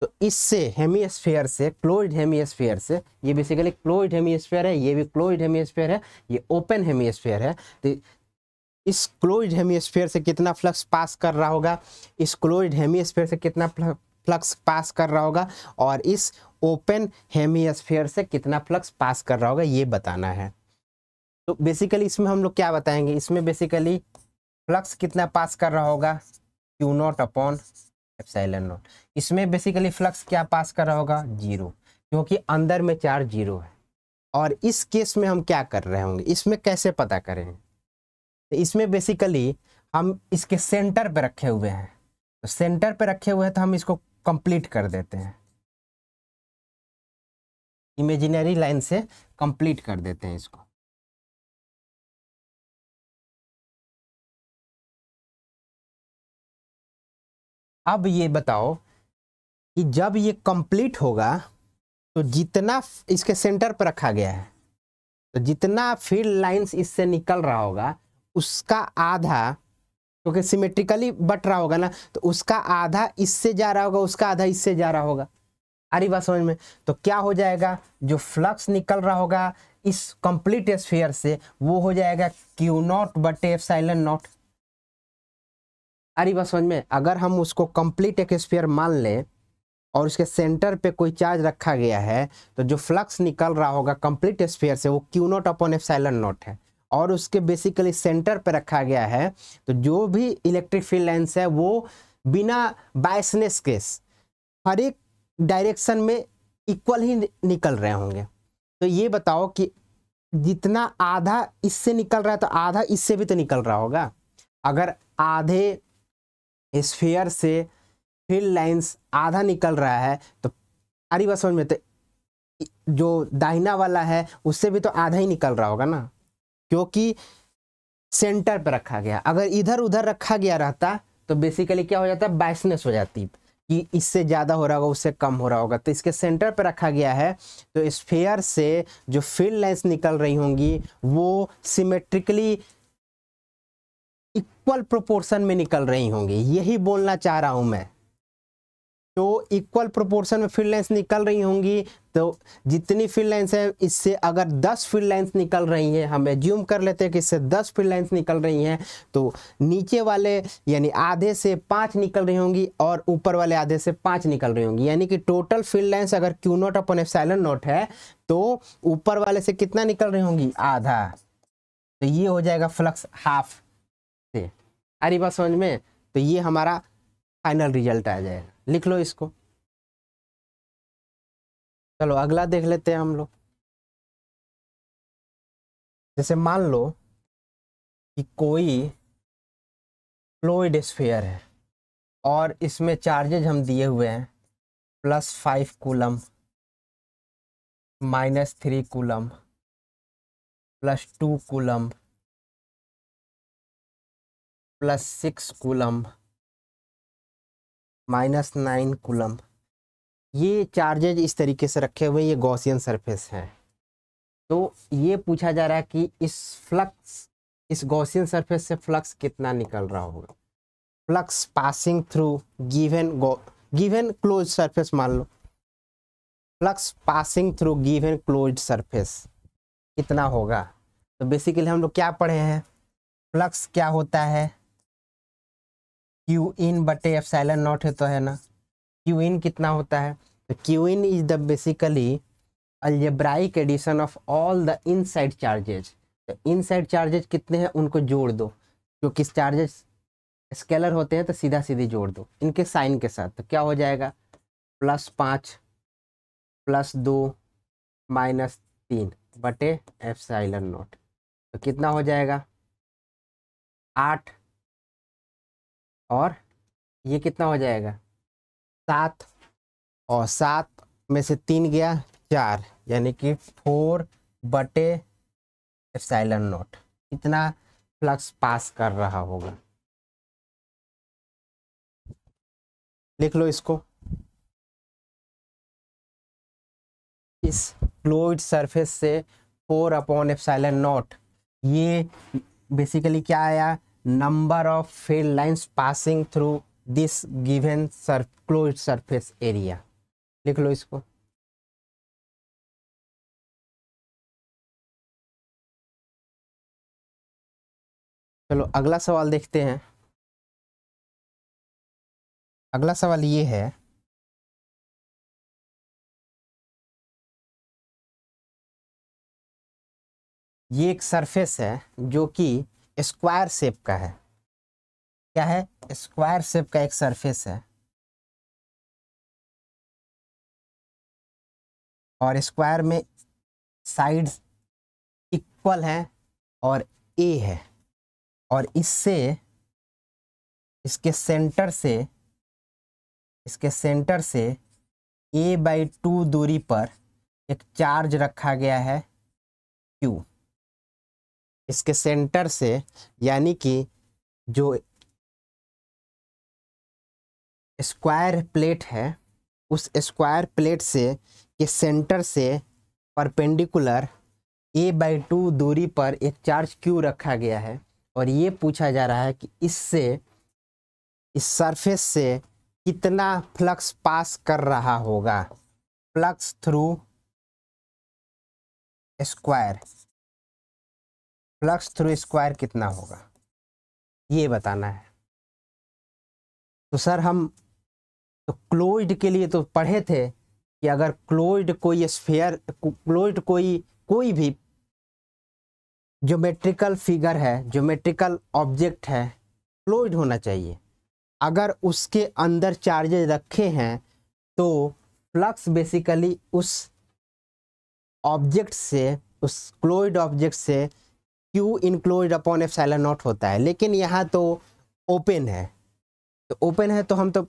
तो इससे हेमीस्फीयर से, क्लोइड हेमीस्फीयर से, ये बेसिकली क्लोइड हेमीस्फीयर है, ये भी क्लोइड हेमीस्फीयर है, ये ओपन हेमीस्फीयर है। तो इस क्लोइड हेमीस्फीयर से कितना फ्लक्स पास कर रहा होगा, इस क्लोइड हेमीस्फीयर से कितना फ्लक्स पास कर रहा होगा, और इस ओपन हेमीस्फीयर से कितना फ्लक्स पास कर रहा होगा, ये बताना है। तो बेसिकली इसमें हम लोग क्या बताएंगे, इसमें बेसिकली फ्लक्स कितना पास कर रहा होगा, Q not upon epsilon not. इसमें बेसिकली फ्लक्स क्या पास कर रहा होगा, 0, क्योंकि अंदर में चार्ज 0 है। और इस केस में हम क्या कर रहे होंगे, इसमें कैसे पता करें, तो इसमें बेसिकली हम इसके सेंटर पे रखे हुए हैं, तो सेंटर पे रखे हुए हैं तो हम इसको कंप्लीट कर देते हैं, इमेजिनरी लाइन से कंप्लीट कर देते हैं इसको। अब ये बताओ कि जब ये कंप्लीट होगा तो जितना इसके सेंटर पर रखा गया है, तो जितना फील्ड लाइंस इससे निकल रहा होगा उसका आधा, क्योंकि सिमेट्रिकली बट रहा होगा ना, तो उसका आधा इससे जा रहा होगा, उसका आधा इससे जा रहा होगा। आ रही बात समझ में? तो क्या हो जाएगा, जो फ्लक्स निकल रहा होगा इस कंप्लीट स्फीयर से वो हो जाएगा क्यू नॉट बटे एप्सिलॉन नॉट। आ रही बात समझ में? अगर हम उसको कंप्लीट एक स्फीयर मान लें और उसके सेंटर पे कोई चार्ज रखा गया है, तो जो फ्लक्स निकल रहा होगा कंप्लीट स्फीयर से वो Q not upon epsilon not है, और उसके बेसिकली सेंटर पे रखा गया है, तो जो भी इलेक्ट्रिक फील्ड लाइंस है वो बिना बायसनेस के हर एक डायरेक्शन में इक्वल ही निकल रहे होंगे। तो ये बताओ कि जितना आधा इससे निकल रहा है तो आधा इससे भी तो निकल रहा होगा। अगर आधे स्फीयर से फील्ड लाइंस आधा निकल रहा है तो अरे बस समझ में, तो जो दाहिना वाला है उससे भी तो आधा ही निकल रहा होगा ना, क्योंकि सेंटर पे रखा गया। अगर इधर उधर रखा गया रहता तो बेसिकली क्या हो जाता है, बाइसनेस हो जाती कि इससे ज़्यादा हो रहा होगा उससे कम हो रहा होगा। तो इसके सेंटर पे रखा गया है, तो स्फीयर से जो फील्ड लाइंस निकल रही होंगी वो सिमेट्रिकली इक्वल प्रोपोर्शन में निकल रही होंगी, यही बोलना चाह रहा हूं मैं। तो इक्वल प्रोपोर्शन में फील्ड लाइंस निकल रही होंगी, तो जितनी फील्ड लाइंस है इससे अगर 10 फील्ड लाइंस निकल रही हैं, हम एज्यूम कर लेते हैं कि इससे 10 फील्ड लाइंस निकल रही हैं, तो नीचे वाले यानी आधे से 5 निकल रही होंगी और ऊपर वाले आधे से 5 निकल रही होंगी, यानी कि टोटल फील्ड लाइंस अगर Q0 अपॉन एप्सिलॉन नॉट है तो ऊपर वाले से कितना निकल रही होंगी, आधा। तो ये हो जाएगा फ्लक्स हाफ से। अरे बात समझ में, तो ये हमारा फाइनल रिजल्ट आ जाएगा, लिख लो इसको। चलो अगला देख लेते हैं हम लोग। जैसे मान लो कि कोई फ्लूइड स्फीयर है और इसमें चार्जेज हम दिए हुए हैं +5 coulomb, -3 coulomb, +2 coulomb, +6 coulomb, -9 coulomb. ये चार्जेज इस तरीके से रखे हुए, ये गॉसियन सरफेस है। तो ये पूछा जा रहा है कि इस गॉसियन सरफेस से फ्लक्स कितना निकल रहा होगा। Flux passing through given close surface, मान लो flux passing through given close surface कितना होगा। तो बेसिकली हम लोग क्या पढ़े हैं, फ्लक्स क्या होता है, Q इन बटे एप्सिलॉन नॉट है तो है ना। Q इन कितना होता है, तो Q in is the basically algebraic addition of all the inside charges. तो इनसाइड चार्जेज कितने हैं उनको जोड़ दो, क्योंकि चार्जेस स्केलर होते हैं तो सीधा सीधे जोड़ दो इनके साइन के साथ। तो क्या हो जाएगा, +5 +2 -3 बटे एप्सिलॉन नॉट। तो कितना हो जाएगा, 8, और ये कितना हो जाएगा, 7, और 7 में से 3 गया 4, यानी कि 4 बटे एप्सिलॉन नॉट। इतना फ्लक्स पास कर रहा होगा, लिख लो इसको। इस फ्लूइड सरफेस से 4 अपॉन एप्सिलॉन नॉट, ये बेसिकली क्या आया, number of field lines passing through this given closed surface area. लिख लो इसको। चलो अगला सवाल देखते हैं। अगला सवाल ये है, ये एक सरफेस है जो कि स्क्वायर शेप का है। क्या है, स्क्वायर शेप का एक सरफेस है, और स्क्वायर में साइड्स इक्वल हैं और ए है, और इससे इसके सेंटर से a/2 दूरी पर एक चार्ज रखा गया है Q। इसके सेंटर से, यानी कि जो स्क्वायर प्लेट है उस स्क्वायर प्लेट से के सेंटर से परपेंडिकुलर a/2 दूरी पर एक चार्ज Q रखा गया है, और ये पूछा जा रहा है कि इस सरफेस से कितना फ्लक्स पास कर रहा होगा, flux through square, flux through square कितना होगा ये बताना है। तो सर हम तो क्लोज्ड के लिए तो पढ़े थे कि अगर क्लोज्ड कोई स्फीयर, क्लोज्ड कोई भी ज्योमेट्रिकल फिगर है, ज्योमेट्रिकल ऑब्जेक्ट है, क्लोज्ड होना चाहिए। अगर उसके अंदर चार्जेस रखे हैं तो फ्लक्स बेसिकली उस ऑब्जेक्ट से, उस क्लोज्ड ऑब्जेक्ट से Q enclosed upon epsilon not होता है, लेकिन यहाँ तो ओपन है, तो ओपन है तो हम तो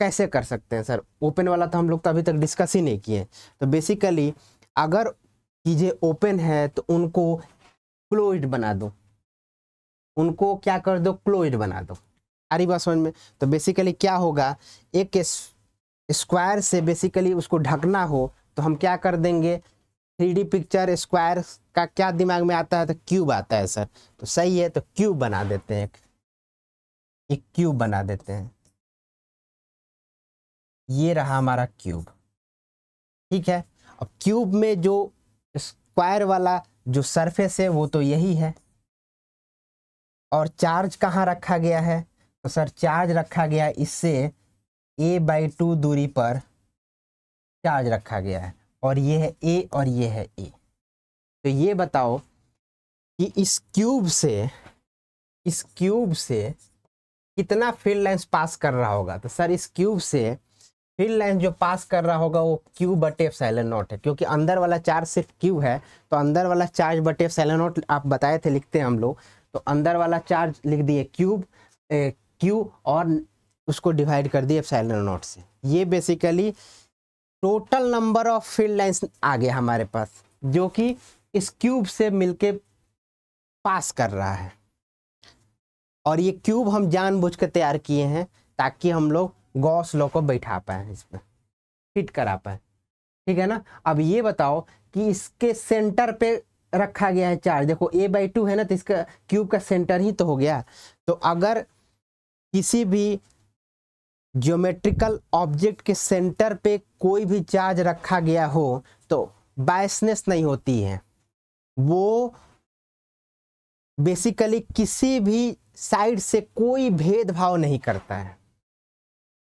कैसे कर सकते हैं सर? ओपन वाला तो हम लोग तो अभी तक डिस्कस ही नहीं किए। तो बेसिकली अगर चीज़ें ओपन है तो उनको क्लोज्ड बना दो, उनको क्या कर दो, क्लोज्ड बना दो। आ रही बात समझ में? तो बेसिकली क्या होगा, एक स्क्वायर से बेसिकली उसको ढकना हो तो हम क्या कर देंगे, 3D पिक्चर स्क्वायर का क्या दिमाग में आता है, तो क्यूब आता है सर। तो सही है, तो क्यूब बना देते हैं, एक क्यूब बना देते हैं। ये रहा हमारा क्यूब, ठीक है। अब क्यूब में जो स्क्वायर वाला जो सरफेस है वो तो यही है, और चार्ज कहाँ रखा गया है, तो सर चार्ज रखा गया है इससे a/2 दूरी पर चार्ज रखा गया है, और ये है a और ये है a। तो ये बताओ कि इस क्यूब से कितना फील्ड लाइंस पास कर रहा होगा। तो सर इस क्यूब से फील्ड लाइन जो पास कर रहा होगा वो क्यू बटे एप्सिलॉन नॉट है, क्योंकि अंदर वाला चार्ज सिर्फ क्यू है, तो अंदर वाला चार्ज बटे एप्सिलॉन नॉट आप बताए थे लिखते हैं हम लोग, तो अंदर वाला चार्ज लिख दिए क्यू और उसको डिवाइड कर दिए एप्सिलॉन नॉट से। ये basically total number of field lines आ गया हमारे पास, जो कि इस क्यूब से मिलके पास कर रहा है। और ये क्यूब हम जानबूझ के तैयार किए हैं ताकि हम लोग गॉस लॉ को बैठा पाए, इसमें फिट करा पाए, ठीक है ना। अब ये बताओ कि इसके सेंटर पे रखा गया है चार्ज, देखो a/2 है ना, तो इसका क्यूब का सेंटर ही तो हो गया। तो अगर किसी भी ज्योमेट्रिकल ऑब्जेक्ट के सेंटर पे कोई भी चार्ज रखा गया हो तो बायसनेस नहीं होती है, वो बेसिकली किसी भी साइड से कोई भेदभाव नहीं करता है।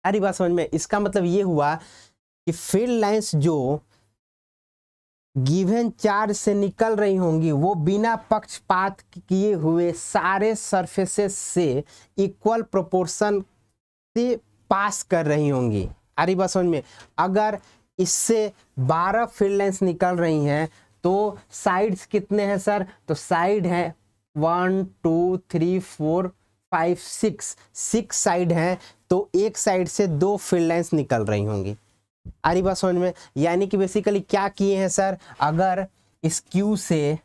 अरे बात समझ में? इसका मतलब ये हुआ कि फील्ड लाइंस जो गिवन चार्ज से निकल रही होंगी वो बिना पक्षपात किए हुए सारे सरफेसेस से इक्वल प्रोपोर्शन से पास कर रही होंगी। अरे बात समझ में? अगर इससे 12 फील्ड लाइंस निकल रही हैं तो साइड्स कितने हैं सर? तो साइड है 1 2 3 4 5 6 साइड हैं, तो एक साइड से 2 फील्ड लाइंस निकल रही होंगी। आ रही बात समझ में? यानी कि बेसिकली क्या किए हैं सर, अगर इस क्यू से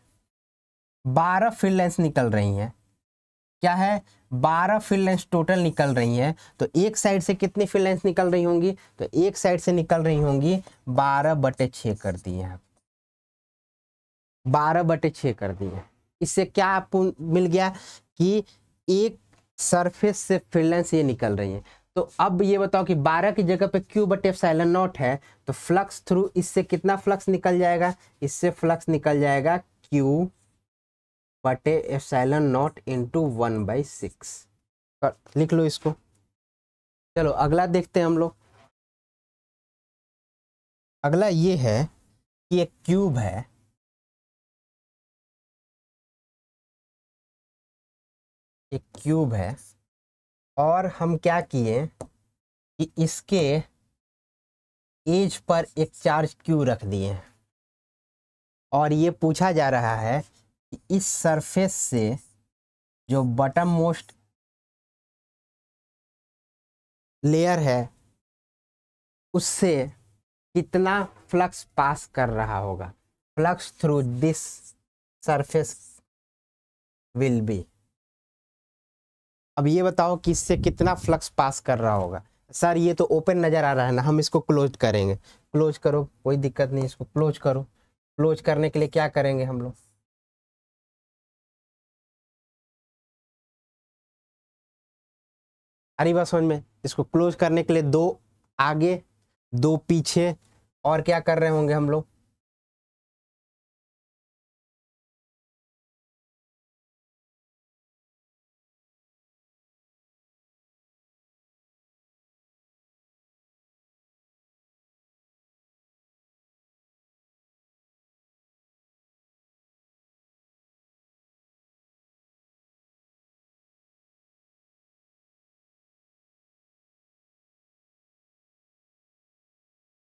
12 फील्ड लाइंस निकल रही हैं, क्या है 12 फील्ड लाइंस टोटल निकल रही हैं, तो एक साइड से कितनी फील्ड लाइंस निकल रही होंगी? तो एक साइड से निकल रही होंगी 12/6 कर दिए हैं, 12/6 कर दिए। इससे क्या आपको मिल गया कि एक सरफेस से फील्ड लाइंस ये निकल रही है। तो अब ये बताओ कि 12 की जगह पे क्यू बटे एप्सिलॉन नॉट है, तो फ्लक्स थ्रू इससे कितना फ्लक्स निकल जाएगा? इससे फ्लक्स निकल जाएगा क्यू बटे एप्सिलॉन नॉट इंटू 1/6। लिख लो इसको। चलो अगला देखते हैं हम लोग। अगला ये है कि एक क्यूब है, एक क्यूब है, और हम क्या किए कि इसके एज पर एक चार्ज क्यू रख दिए, और ये पूछा जा रहा है कि इस सरफेस से जो बटम मोस्ट लेयर है उससे कितना फ्लक्स पास कर रहा होगा, flux through this surface will be. अब ये बताओ कि इससे कितना फ्लक्स पास कर रहा होगा। सर ये तो ओपन नजर आ रहा है ना, हम इसको क्लोज करेंगे। क्लोज करो, कोई दिक्कत नहीं, इसको क्लोज करो। क्लोज करने के लिए क्या करेंगे हम लोग? अरे बात समझ में? इसको क्लोज करने के लिए 2 आगे 2 पीछे, और क्या कर रहे होंगे हम लोग?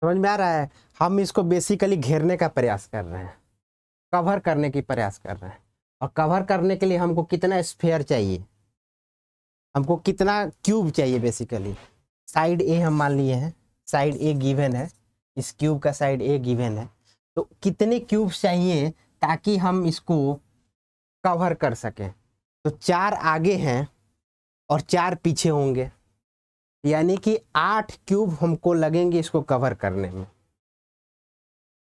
समझ में आ रहा है? हम इसको बेसिकली घेरने का प्रयास कर रहे हैं, कवर करने की प्रयास कर रहे हैं। और कवर करने के लिए हमको कितना स्फीयर चाहिए, हमको कितना क्यूब चाहिए बेसिकली। साइड ए हम मान लिए हैं, साइड ए गिवन है, इस क्यूब का साइड ए गिवन है, तो कितने क्यूब चाहिए ताकि हम इसको कवर कर सकें। तो 4 आगे हैं और 4 पीछे होंगे, यानी कि 8 क्यूब हमको लगेंगे इसको कवर करने में।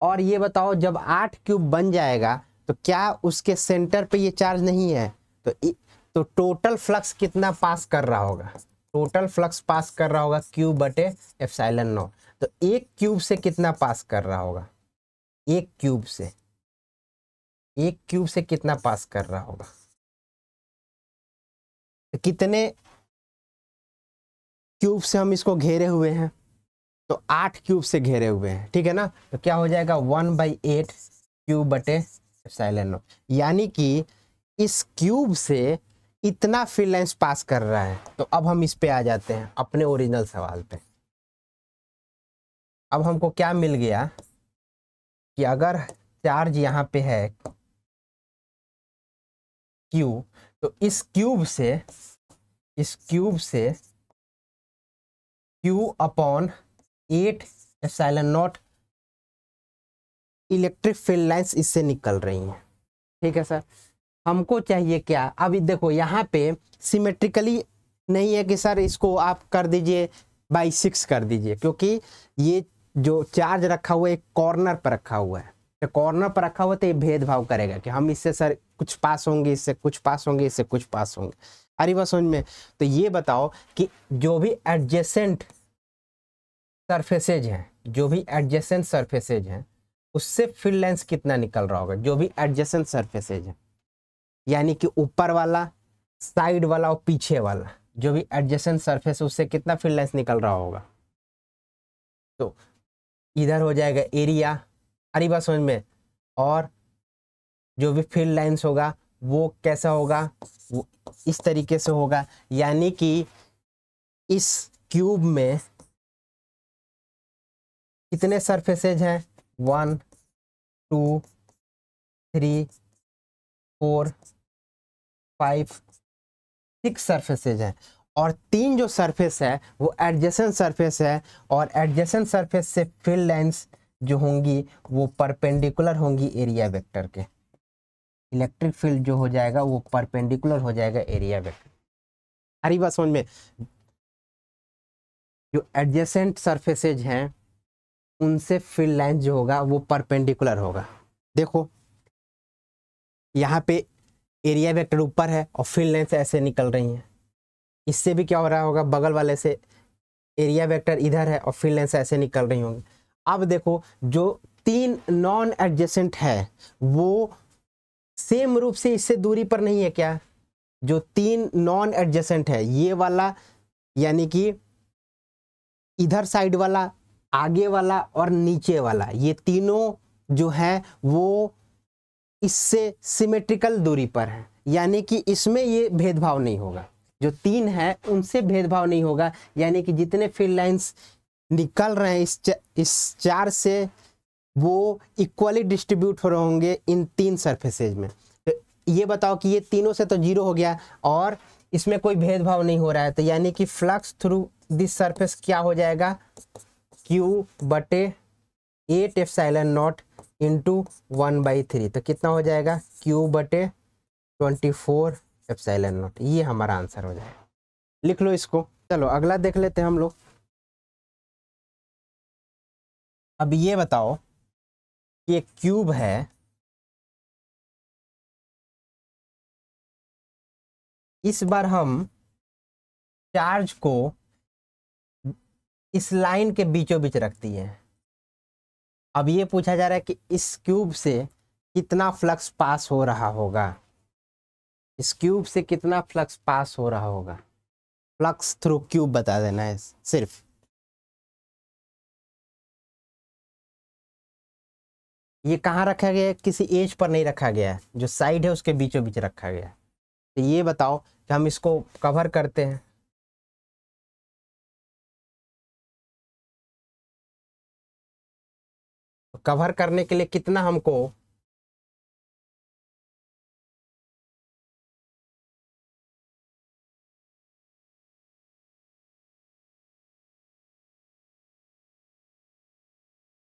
और ये बताओ जब 8 क्यूब बन जाएगा तो क्या उसके सेंटर पे ये चार्ज नहीं है, तो टोटल फ्लक्स कितना पास कर रहा होगा, टोटल फ्लक्स पास कर रहा होगा क्यूब बटे एप्सिलॉन नॉट। तो एक क्यूब से कितना पास कर रहा होगा, एक क्यूब से कितना पास कर रहा होगा, तो कितने क्यूब से हम इसको घेरे हुए हैं, तो 8 क्यूब से घेरे हुए हैं, ठीक है ना। तो क्या हो जाएगा 1/8 क्यूब बटे एप्सिलॉन नॉट, यानी कि इस क्यूब से इतना फील्ड लाइंस पास कर रहा है। तो अब हम इस पे आ जाते हैं अपने ओरिजिनल सवाल पे। अब हमको क्या मिल गया कि अगर चार्ज यहाँ पे है क्यू, तो इस क्यूब से Q/8 epsilon not electric field lines इससे निकल रही हैं, ठीक है सर। हमको चाहिए क्या, अभी देखो यहाँ पे सिमेट्रिकली नहीं है कि सर इसको आप कर दीजिए बाई 6 कर दीजिए, क्योंकि ये जो चार्ज रखा हुआ है एक कॉर्नर पर रखा हुआ है, तो कॉर्नर पर रखा हुआ तो ये भेदभाव करेगा कि हम इससे सर कुछ पास होंगे, इससे कुछ पास होंगे, इससे कुछ पास होंगे। अरे बस समझ में। तो ये बताओ कि जो भी एडजेसेंट सरफेसेज हैं, उससे फील्ड लाइंस कितना निकल रहा होगा, जो भी एडजेसेंट सरफेसेज है, यानी कि ऊपर वाला, साइड वाला और पीछे वाला, जो भी एडजेसेंट सरफेस है उससे कितना फील्ड लाइंस निकल रहा होगा। तो इधर हो जाएगा एरिया, अरे बात समझ में। और जो भी फील्ड लाइंस होगा वो कैसा होगा, वो इस तरीके से होगा, यानी कि इस क्यूब में कितने सरफेसेज हैं, 1 2 3 4 5 6 सरफेसेज हैं, और 3 जो सरफेस है वो एडजेसेंट सरफेस है, और एडजेसेंट सरफेस से फील्ड लाइंस जो होंगी वो परपेंडिकुलर होंगी एरिया वेक्टर के। इलेक्ट्रिक फील्ड जो हो जाएगा वो परपेंडिकुलर हो जाएगा एरिया वेक्टर। हरी बात समझ में। जो एडजेसेंट सरफेसेज हैं उनसे फील्ड लाइन जो होगा वो परपेंडिकुलर होगा। देखो यहाँ पे एरिया वेक्टर ऊपर है और फील्ड लाइंस ऐसे निकल रही हैं, इससे भी क्या हो रहा होगा, बगल वाले से एरिया वेक्टर इधर है और फील्ड लाइंस ऐसे निकल रही होंगी। अब देखो जो 3 नॉन एडजेसेंट है वो सेम रूप से इससे दूरी पर नहीं है क्या, जो 3 नॉन एडजेसेंट है ये वाला, यानी कि इधर साइड वाला, आगे वाला और नीचे वाला, ये तीनों जो है वो इससे सिमेट्रिकल दूरी पर है, यानी कि इसमें ये भेदभाव नहीं होगा। जो 3 है उनसे भेदभाव नहीं होगा, यानी कि जितने फील्ड लाइंस निकल रहे हैं इस 4 से वो इक्वली डिस्ट्रीब्यूट हो रहे होंगे इन 3 सरफेसेज में। तो ये बताओ कि ये तीनों से तो 0 हो गया और इसमें कोई भेदभाव नहीं हो रहा है, तो यानी कि फ्लक्स थ्रू दिस सरफेस क्या हो जाएगा, Q/8 एप्सिलॉन नॉट इंटू 1/3। तो कितना हो जाएगा, Q/24 एप्सिलॉन नॉट। ये हमारा आंसर हो जाएगा, लिख लो इसको। चलो अगला देख लेते हैं हम लोग। अब ये बताओ कि एक क्यूब है, इस बार हम चार्ज को इस लाइन के बीचों बीच रखती है। अब ये पूछा जा रहा है कि इस क्यूब से कितना फ्लक्स पास हो रहा होगा, इस क्यूब से कितना फ्लक्स पास हो रहा होगा। फ्लक्स थ्रू क्यूब बता देना है सिर्फ। ये कहाँ रखा गया है, किसी एज पर नहीं रखा गया है, जो साइड है उसके बीचों बीच रखा गया है। तो ये बताओ कि हम इसको कवर करते हैं, तो कवर करने के लिए कितना हमको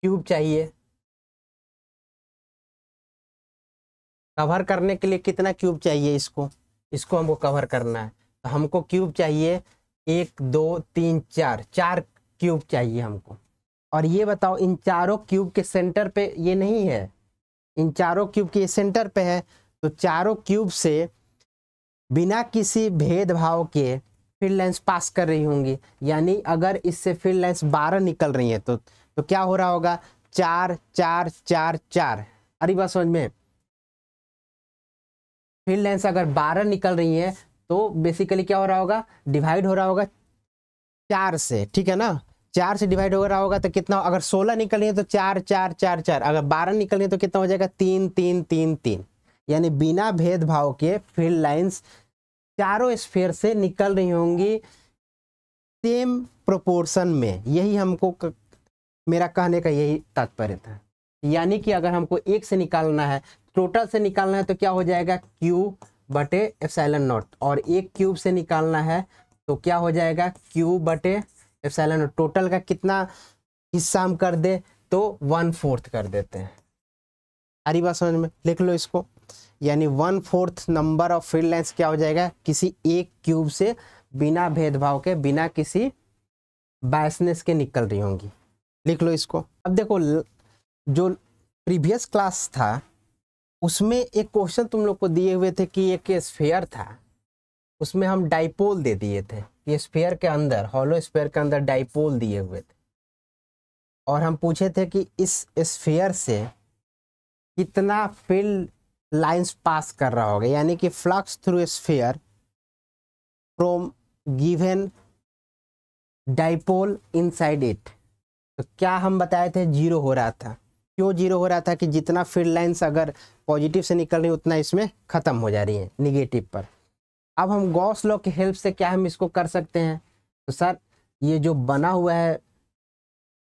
क्यूब चाहिए, कवर करने के लिए कितना क्यूब चाहिए, इसको हमको कवर करना है, तो हमको क्यूब चाहिए 1 2 3 4, 4 क्यूब चाहिए हमको। और ये बताओ इन चारों क्यूब के सेंटर पे ये नहीं है, इन चारों क्यूब के सेंटर पे है, तो चारों क्यूब से बिना किसी भेदभाव के फील्ड लाइंस पास कर रही होंगी। यानी अगर इससे फील्ड लाइंस 12 निकल रही है तो क्या हो रहा होगा, 4 4 4 4। अरे बात समझ में, फील्ड लाइंस अगर 12 निकल रही है तो बेसिकली क्या हो रहा होगा, डिवाइड हो रहा होगा 4 से, ठीक है ना, 4 से डिवाइड हो रहा होगा तो कितना, अगर 16 निकल रही है तो 4 4 4 4, अगर 12 निकल रही है तो कितना हो जाएगा, 3 3 3 3। यानी बिना भेदभाव के फील्ड लाइंस चारों स्फीयर से निकल रही होंगी सेम प्रोपोर्शन में। यही हमको मेरा कहने का यही तात्पर्य था। यानी कि अगर हमको एक से निकालना है, टोटल से निकालना है तो क्या हो जाएगा, क्यू बटे एप्सिलॉन नॉट, और एक क्यूब से निकालना है तो क्या हो जाएगा, क्यू बटे एप्सिलॉन नॉट। टोटल का कितना हिस्सा हम कर दे, तो 1/4 कर देते हैं। सारी बात समझ में, लिख लो इसको। यानी 1/4 नंबर ऑफ फील्ड लाइंस क्या हो जाएगा, किसी एक क्यूब से बिना भेदभाव के, बिना किसी बायसनेस के निकल रही होंगी। लिख लो इसको। अब देखो, जो प्रीवियस क्लास था उसमें एक क्वेश्चन तुम लोग को दिए हुए थे कि एक स्फीयर था, उसमें हम डाइपोल दे दिए थे कि स्फीयर के अंदर, हॉलो स्फीयर के अंदर डाइपोल दिए हुए थे, और हम पूछे थे कि इस स्फीयर से कितना फील्ड लाइंस पास कर रहा होगा, यानी कि flux through sphere from given dipole inside it. तो क्या हम बताए थे, 0 हो रहा था। क्यों 0 हो रहा था, कि जितना फील्ड लाइंस अगर पॉजिटिव से निकल रही है उतना इसमें खत्म हो जा रही है निगेटिव पर। अब हम गॉस लॉ की हेल्प से क्या हम इसको कर सकते हैं, तो सर ये जो बना हुआ है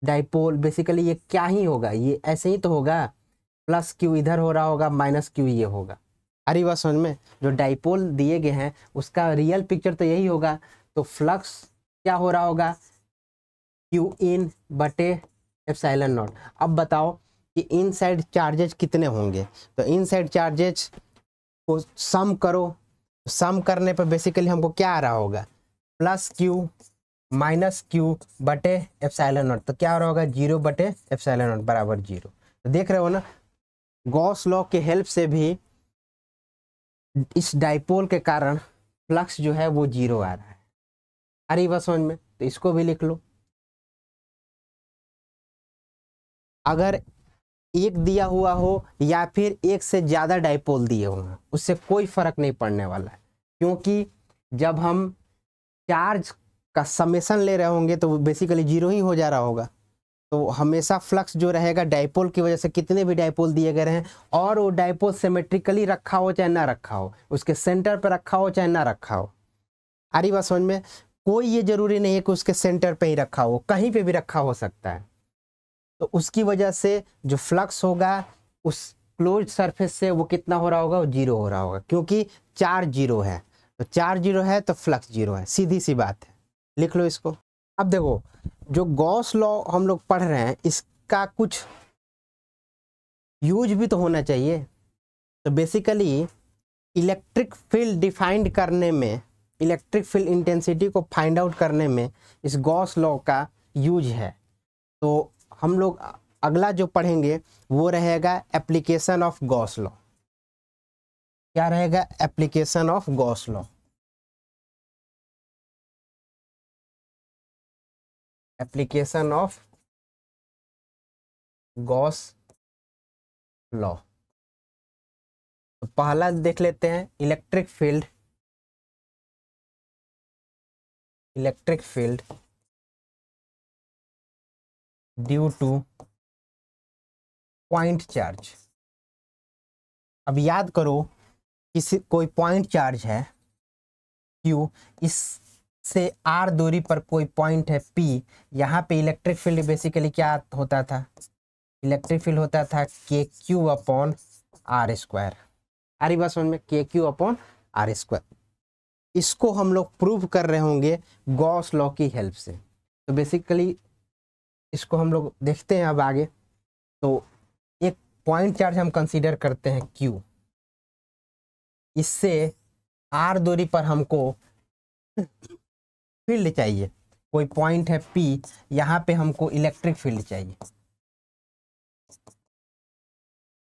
डाइपोल, बेसिकली ये क्या ही होगा, ये ऐसे ही तो होगा, प्लस क्यू इधर हो रहा होगा, माइनस क्यू ये होगा। अरे बात समझ में, जो डाइपोल दिए गए हैं उसका रियल पिक्चर तो यही होगा। तो फ्लक्स क्या हो रहा होगा, क्यू इन बटे एप्सिलॉन नॉट। अब बताओ कि इनसाइड चार्जेज कितने होंगे, तो इनसाइड चार्जेज को सम करो, सम करने पर बेसिकली हमको क्या आ रहा होगा, प्लस क्यू माइनस क्यू बटे एप्सिलॉन नॉट। तो क्या हो रहा होगा, 0 बटे एप्सिलॉन नॉट बराबर 0। तो देख रहे हो ना, गॉस लॉ के हेल्प से भी इस डाइपोल के कारण फ्लक्स जो है वो 0 आ रहा है। अरे बस समझ में, तो इसको भी लिख लो। अगर एक दिया हुआ हो या फिर एक से ज़्यादा डाइपोल दिए हों, उससे कोई फर्क नहीं पड़ने वाला है, क्योंकि जब हम चार्ज का समेशन ले रहे होंगे तो बेसिकली 0 ही हो जा रहा होगा। तो हमेशा फ्लक्स जो रहेगा डाइपोल की वजह से, कितने भी डाइपोल दिए गए हैं, और वो डाइपोल सिमेट्रिकली रखा हो चाहे ना रखा हो, उसके सेंटर पर रखा हो चाहे ना रखा हो। आ रही बात समझ में, कोई ये जरूरी नहीं है कि उसके सेंटर पे ही रखा हो, कहीं पे भी रखा हो सकता है। तो उसकी वजह से जो फ्लक्स होगा उस क्लोज सरफेस से वो कितना हो रहा होगा, वो 0 हो रहा होगा, क्योंकि चार्ज 0 है। तो चार्ज 0 है तो फ्लक्स 0 है, सीधी सी बात है। लिख लो इसको। अब देखो, जो गॉस लॉ हम लोग पढ़ रहे हैं इसका कुछ यूज भी तो होना चाहिए। तो बेसिकली इलेक्ट्रिक फील्ड डिफाइंड करने में, इलेक्ट्रिक फील्ड इंटेंसिटी को फाइंड आउट करने में इस गॉस लॉ का यूज है। तो हम लोग अगला जो पढ़ेंगे वो रहेगा एप्लीकेशन ऑफ गॉस लॉ। क्या रहेगा, application of Gauss law. Application of Gauss law. तो पहला देख लेते हैं, electric field, electric field due two point charge. अब याद करो, किसी कोई पॉइंट चार्ज है Q, इससे R दूरी पर कोई पॉइंट है P। यहाँ पे इलेक्ट्रिक फील्ड बेसिकली क्या होता था, इलेक्ट्रिक फील्ड होता था KQ अपॉन R स्क्वायर। आ रही बात समझ में, KQ अपॉन R स्क्वायर। इसको हम लोग प्रूव कर रहे होंगे गॉस लॉ की हेल्प से। तो बेसिकली इसको हम लोग देखते हैं अब आगे। तो एक पॉइंट चार्ज हम कंसीडर करते हैं Q, इससे R दूरी पर हमको फील्ड चाहिए, कोई पॉइंट है P, यहाँ पे हमको इलेक्ट्रिक फील्ड चाहिए,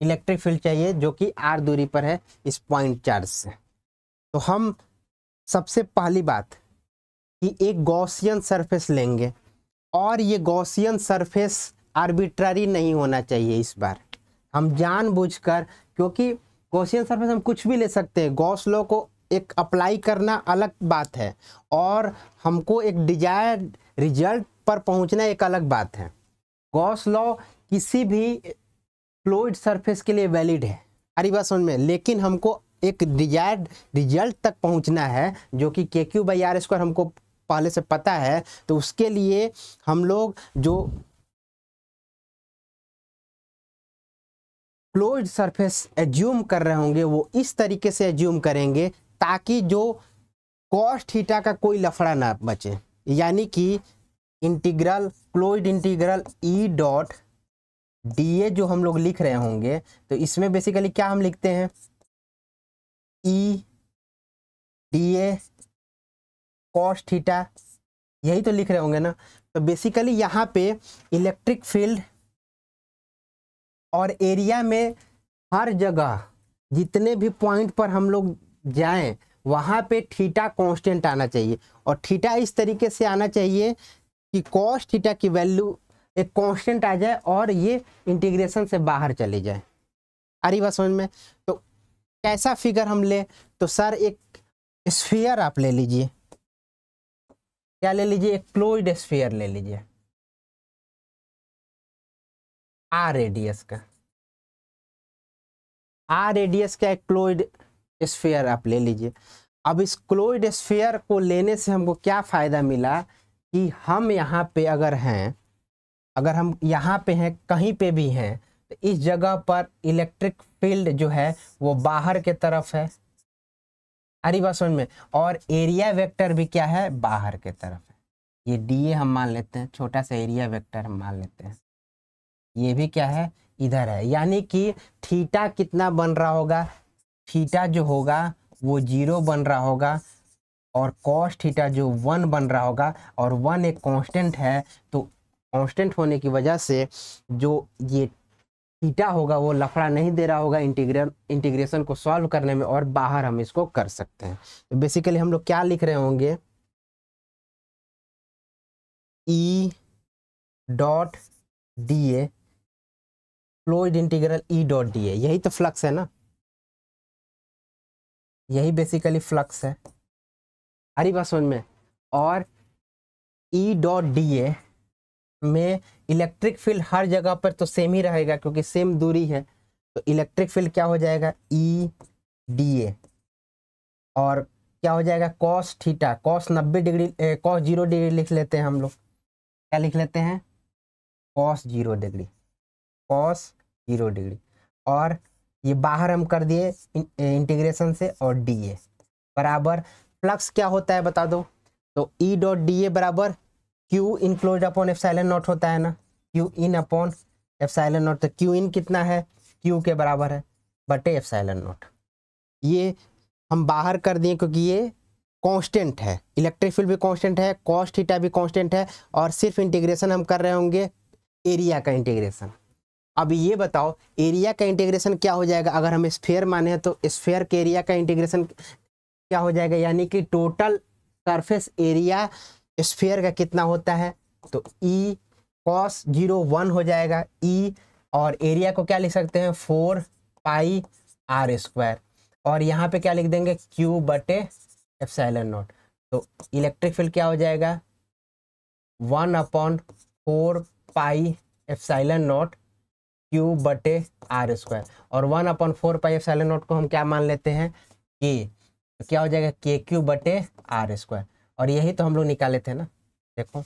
इलेक्ट्रिक फील्ड चाहिए जो कि R दूरी पर है इस पॉइंट चार्ज से। तो हम सबसे पहली बात कि एक गॉसियन सरफेस लेंगे, और ये गॉसियन सरफेस आर्बिट्ररी नहीं होना चाहिए। इस बार हम जानबूझकर, क्योंकि गॉसियन सरफेस हम कुछ भी ले सकते हैं, गॉस लॉ को एक अप्लाई करना अलग बात है और हमको एक डिजायर्ड रिजल्ट पर पहुंचना एक अलग बात है। गॉस लॉ किसी भी फ्लूइड सरफेस के लिए वैलिड है, अरे बात समझ में, लेकिन हमको एक डिजायर्ड रिजल्ट तक पहुंचना है जो कि KQ/R² हमको पहले से पता है। तो उसके लिए हम लोग जो फ्लूइड सरफेस एज्यूम कर रहे होंगे वो इस तरीके से एज्यूम करेंगे ताकि जो कॉस थीटा का कोई लफड़ा ना बचे, यानी कि इंटीग्रल फ्लूइड इंटीग्रल E.dA जो हम लोग लिख रहे होंगे, तो इसमें बेसिकली क्या हम लिखते हैं, E.dA कॉस थीटा, यही तो लिख रहे होंगे ना। तो बेसिकली यहाँ पे इलेक्ट्रिक फील्ड और एरिया में हर जगह जितने भी पॉइंट पर हम लोग जाएं वहाँ पे थीटा कांस्टेंट आना चाहिए, और थीटा इस तरीके से आना चाहिए कि कॉस थीटा की वैल्यू एक कांस्टेंट आ जाए और ये इंटीग्रेशन से बाहर चले जाए। अरे बात समझ में। तो कैसा फिगर हम ले, तो सर एक स्फीयर आप ले लीजिए, क्या ले लीजिए, एक फ्लूइड स्फीयर ले लीजिए R रेडियस का, R रेडियस का एक फ्लूइड स्फीयर आप ले लीजिए। अब इस फ्लूइड स्फीयर को लेने से हमको क्या फायदा मिला कि हम यहाँ पे अगर हैं, अगर हम यहाँ पे हैं, कहीं पे भी हैं, तो इस जगह पर इलेक्ट्रिक फील्ड जो है वो बाहर के तरफ है, अरे बात समझ में, और एरिया वेक्टर भी क्या है, बाहर के तरफ है। ये DA हम मान लेते हैं, छोटा सा एरिया वेक्टर हम मान लेते हैं, ये भी क्या है, इधर है, यानी कि थीटा कितना बन रहा होगा, थीटा जो होगा वो 0 बन रहा होगा, और कॉस थीटा जो 1 बन रहा होगा, और 1 एक कांस्टेंट है, तो कांस्टेंट होने की वजह से जो ये थीटा होगा वो लफड़ा नहीं दे रहा होगा इंटीग्रेशन को सॉल्व करने में, और बाहर हम इसको कर सकते हैं। तो बेसिकली हम लोग क्या लिख रहे होंगे, E.dA फ्लूइड इंटीग्रल E.dA, यही तो फ्लक्स है ना, यही बेसिकली फ्लक्स है, अरे बात समझ में। और E.dA में इलेक्ट्रिक फील्ड हर जगह पर तो सेम ही रहेगा क्योंकि सेम दूरी है, तो इलेक्ट्रिक फील्ड क्या हो जाएगा, E.dA, और क्या हो जाएगा, cos theta, cos 90 degree, cos 0 degree लिख लेते हैं हम लोग, क्या लिख लेते हैं, कॉस 0 डिग्री, कॉस 0 डिग्री, और ये बाहर हम कर दिए इंटीग्रेशन से, और DA बराबर फ्लक्स क्या होता है बता दो, तो E.dA बराबर Q enclose upon epsilon not होता है ना, Q in upon epsilon not, तो Q इन कितना है, Q के बराबर है बटे एप्सिलॉन नॉट, ये हम बाहर कर दिए क्योंकि ये कांस्टेंट है, इलेक्ट्रिक फील्ड भी कांस्टेंट है, कॉस थीटा भी कांस्टेंट है, और सिर्फ इंटीग्रेशन हम कर रहे होंगे एरिया का इंटीग्रेशन। अब ये बताओ एरिया का इंटीग्रेशन क्या हो जाएगा, अगर हम स्फीयर माने तो स्फीयर के एरिया का इंटीग्रेशन क्या हो जाएगा, यानी कि टोटल सरफेस एरिया स्फीयर का कितना होता है, तो E cos 0 1 हो जाएगा, E, और एरिया को क्या लिख सकते हैं, 4πr², और यहाँ पे क्या लिख देंगे, Q बटे एप्सिलॉन नॉट, तो इलेक्ट्रिक फील्ड क्या हो जाएगा, 1/4πε0 Q बटे R², और 1/4πε0 को हम क्या मान लेते हैं, K, तो क्या हो जाएगा, KQ बटे R², और यही तो हम लोग निकाले थे ना, देखो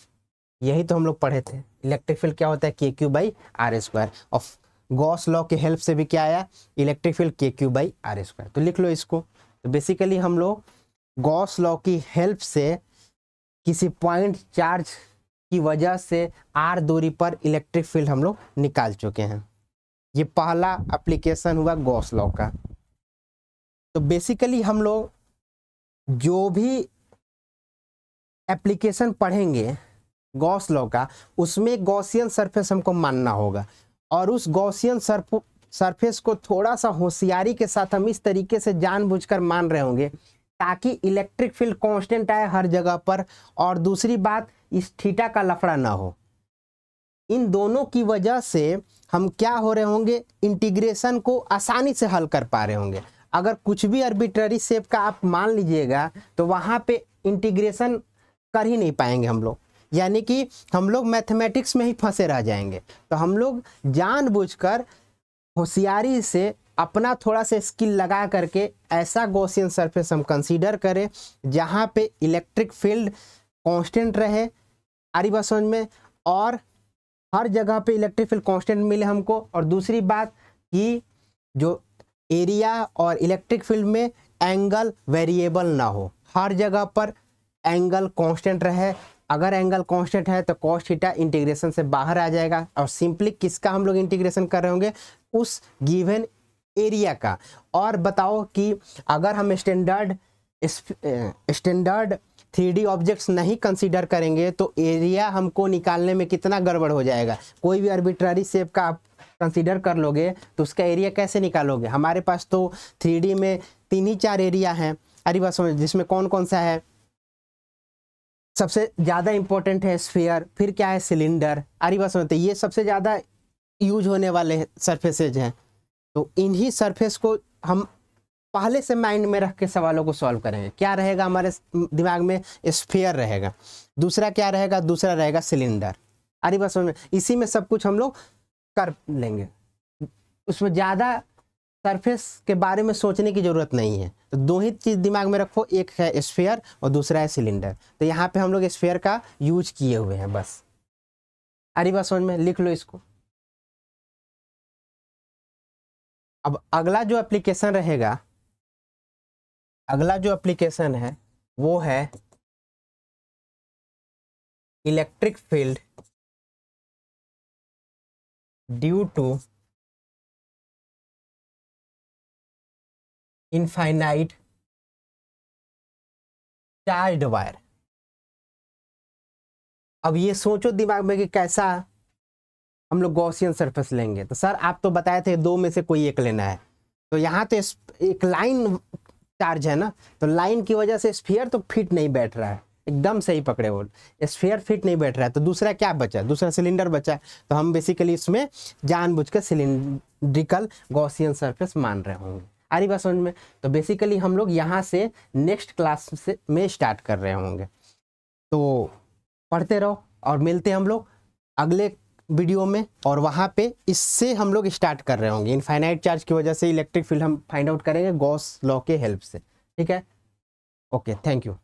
यही तो हम लोग पढ़े थे, इलेक्ट्रिक फील्ड क्या होता है, KQ/R², और गॉस लॉ के हेल्प से भी क्या आया, इलेक्ट्रिक फील्ड KQ/R², तो लिख लो इसको। तो बेसिकली हम लोग गॉस लॉ की हेल्प से किसी पॉइंट चार्ज की वजह से R दूरी पर इलेक्ट्रिक फील्ड हम लोग निकाल चुके हैं। ये पहला एप्लीकेशन हुआ गॉस लॉ का। तो बेसिकली हम लोग जो भी एप्लीकेशन पढ़ेंगे गॉस लॉ का, उसमें गॉसियन सरफेस हमको मानना होगा, और उस गॉसियन सरफेस को थोड़ा सा होशियारी के साथ हम इस तरीके से जानबूझकर मान रहे होंगे ताकि इलेक्ट्रिक फील्ड कांस्टेंट आए हर जगह पर, और दूसरी बात इस थीटा का लफड़ा ना हो। इन दोनों की वजह से हम क्या हो रहे होंगे, इंटीग्रेशन को आसानी से हल कर पा रहे होंगे। अगर कुछ भी आर्बिट्ररी शेप का आप मान लीजिएगा तो वहाँ पे इंटीग्रेशन कर ही नहीं पाएंगे हम लोग, यानी कि हम लोग मैथमेटिक्स में ही फंसे रह जाएंगे। तो हम लोग जानबूझकर होशियारी से अपना थोड़ा सा स्किल लगा करके ऐसा गॉसियन सरफेस हम कंसीडर करें जहाँ पे इलेक्ट्रिक फील्ड कांस्टेंट रहे, आरी बात समझ में, और हर जगह पे इलेक्ट्रिक फील्ड कांस्टेंट मिले हमको। और दूसरी बात कि जो एरिया और इलेक्ट्रिक फील्ड में एंगल वेरिएबल ना हो, हर जगह पर एंगल कांस्टेंट रहे। अगर एंगल कांस्टेंट है तो कॉस थीटा इंटीग्रेशन से बाहर आ जाएगा, और सिंपली किसका हम लोग इंटीग्रेशन कर रहे होंगे, उस गिवन एरिया का। और बताओ कि अगर हम स्टैंडर्ड 3D ऑब्जेक्ट्स नहीं कंसीडर करेंगे तो एरिया हमको निकालने में कितना गड़बड़ हो जाएगा। कोई भी आर्बिट्ररी शेप का आप कंसीडर कर लोगे तो उसका एरिया कैसे निकालोगे। हमारे पास तो 3D में 3 ही 4 एरिया हैं, अरे बात समझ, जिसमें कौन कौन सा है, सबसे ज़्यादा इंपॉर्टेंट है स्फीयर, फिर क्या है सिलेंडर, अरे बात समझते, ये सबसे ज़्यादा यूज होने वाले सरफेसेज हैं। तो इन्हीं सरफेस को हम पहले से माइंड में रख के सवालों को सॉल्व करेंगे। क्या रहेगा हमारे दिमाग में, स्फीयर रहेगा, दूसरा क्या रहेगा, दूसरा रहेगा सिलेंडर, अरे बस में इसी में सब कुछ हम लोग कर लेंगे, उसमें ज़्यादा सरफेस के बारे में सोचने की ज़रूरत नहीं है। तो 2 ही चीज़ दिमाग में रखो, एक है स्फीयर और दूसरा है सिलेंडर। तो यहाँ पे हम लोग स्फीयर का यूज किए हुए हैं बस, अरे बस समझ में, लिख लो इसको। अब अगला जो एप्लीकेशन रहेगा, अगला जो एप्लीकेशन है वो है electric field due to infinite charged wire. अब ये सोचो दिमाग में कि कैसा हम लोग गॉसियन सरफेस लेंगे। तो सर आप तो बताए थे 2 में से कोई एक लेना है, तो यहाँ तो एक लाइन चार्ज है ना, तो लाइन की वजह से स्फीयर तो फिट नहीं बैठ रहा है, एकदम सही पकड़े वो, स्फीयर फिट नहीं बैठ रहा है। तो दूसरा क्या बचा, दूसरा सिलेंडर बचा है। तो हम बेसिकली इसमें जानबूझकर सिलिंड्रिकल गॉसियन सरफेस मान रहे होंगे, आ रही बात समझ में। तो बेसिकली हम लोग यहाँ से नेक्स्ट क्लास से में स्टार्ट कर रहे होंगे। तो पढ़ते रहो और मिलते हैं हम लोग अगले वीडियो में, और वहाँ पे इससे हम लोग स्टार्ट कर रहे होंगे। इनफाइनाइट चार्ज की वजह से इलेक्ट्रिक फील्ड हम फाइंड आउट करेंगे गॉस लॉ के हेल्प से, ठीक है। Okay, thank you.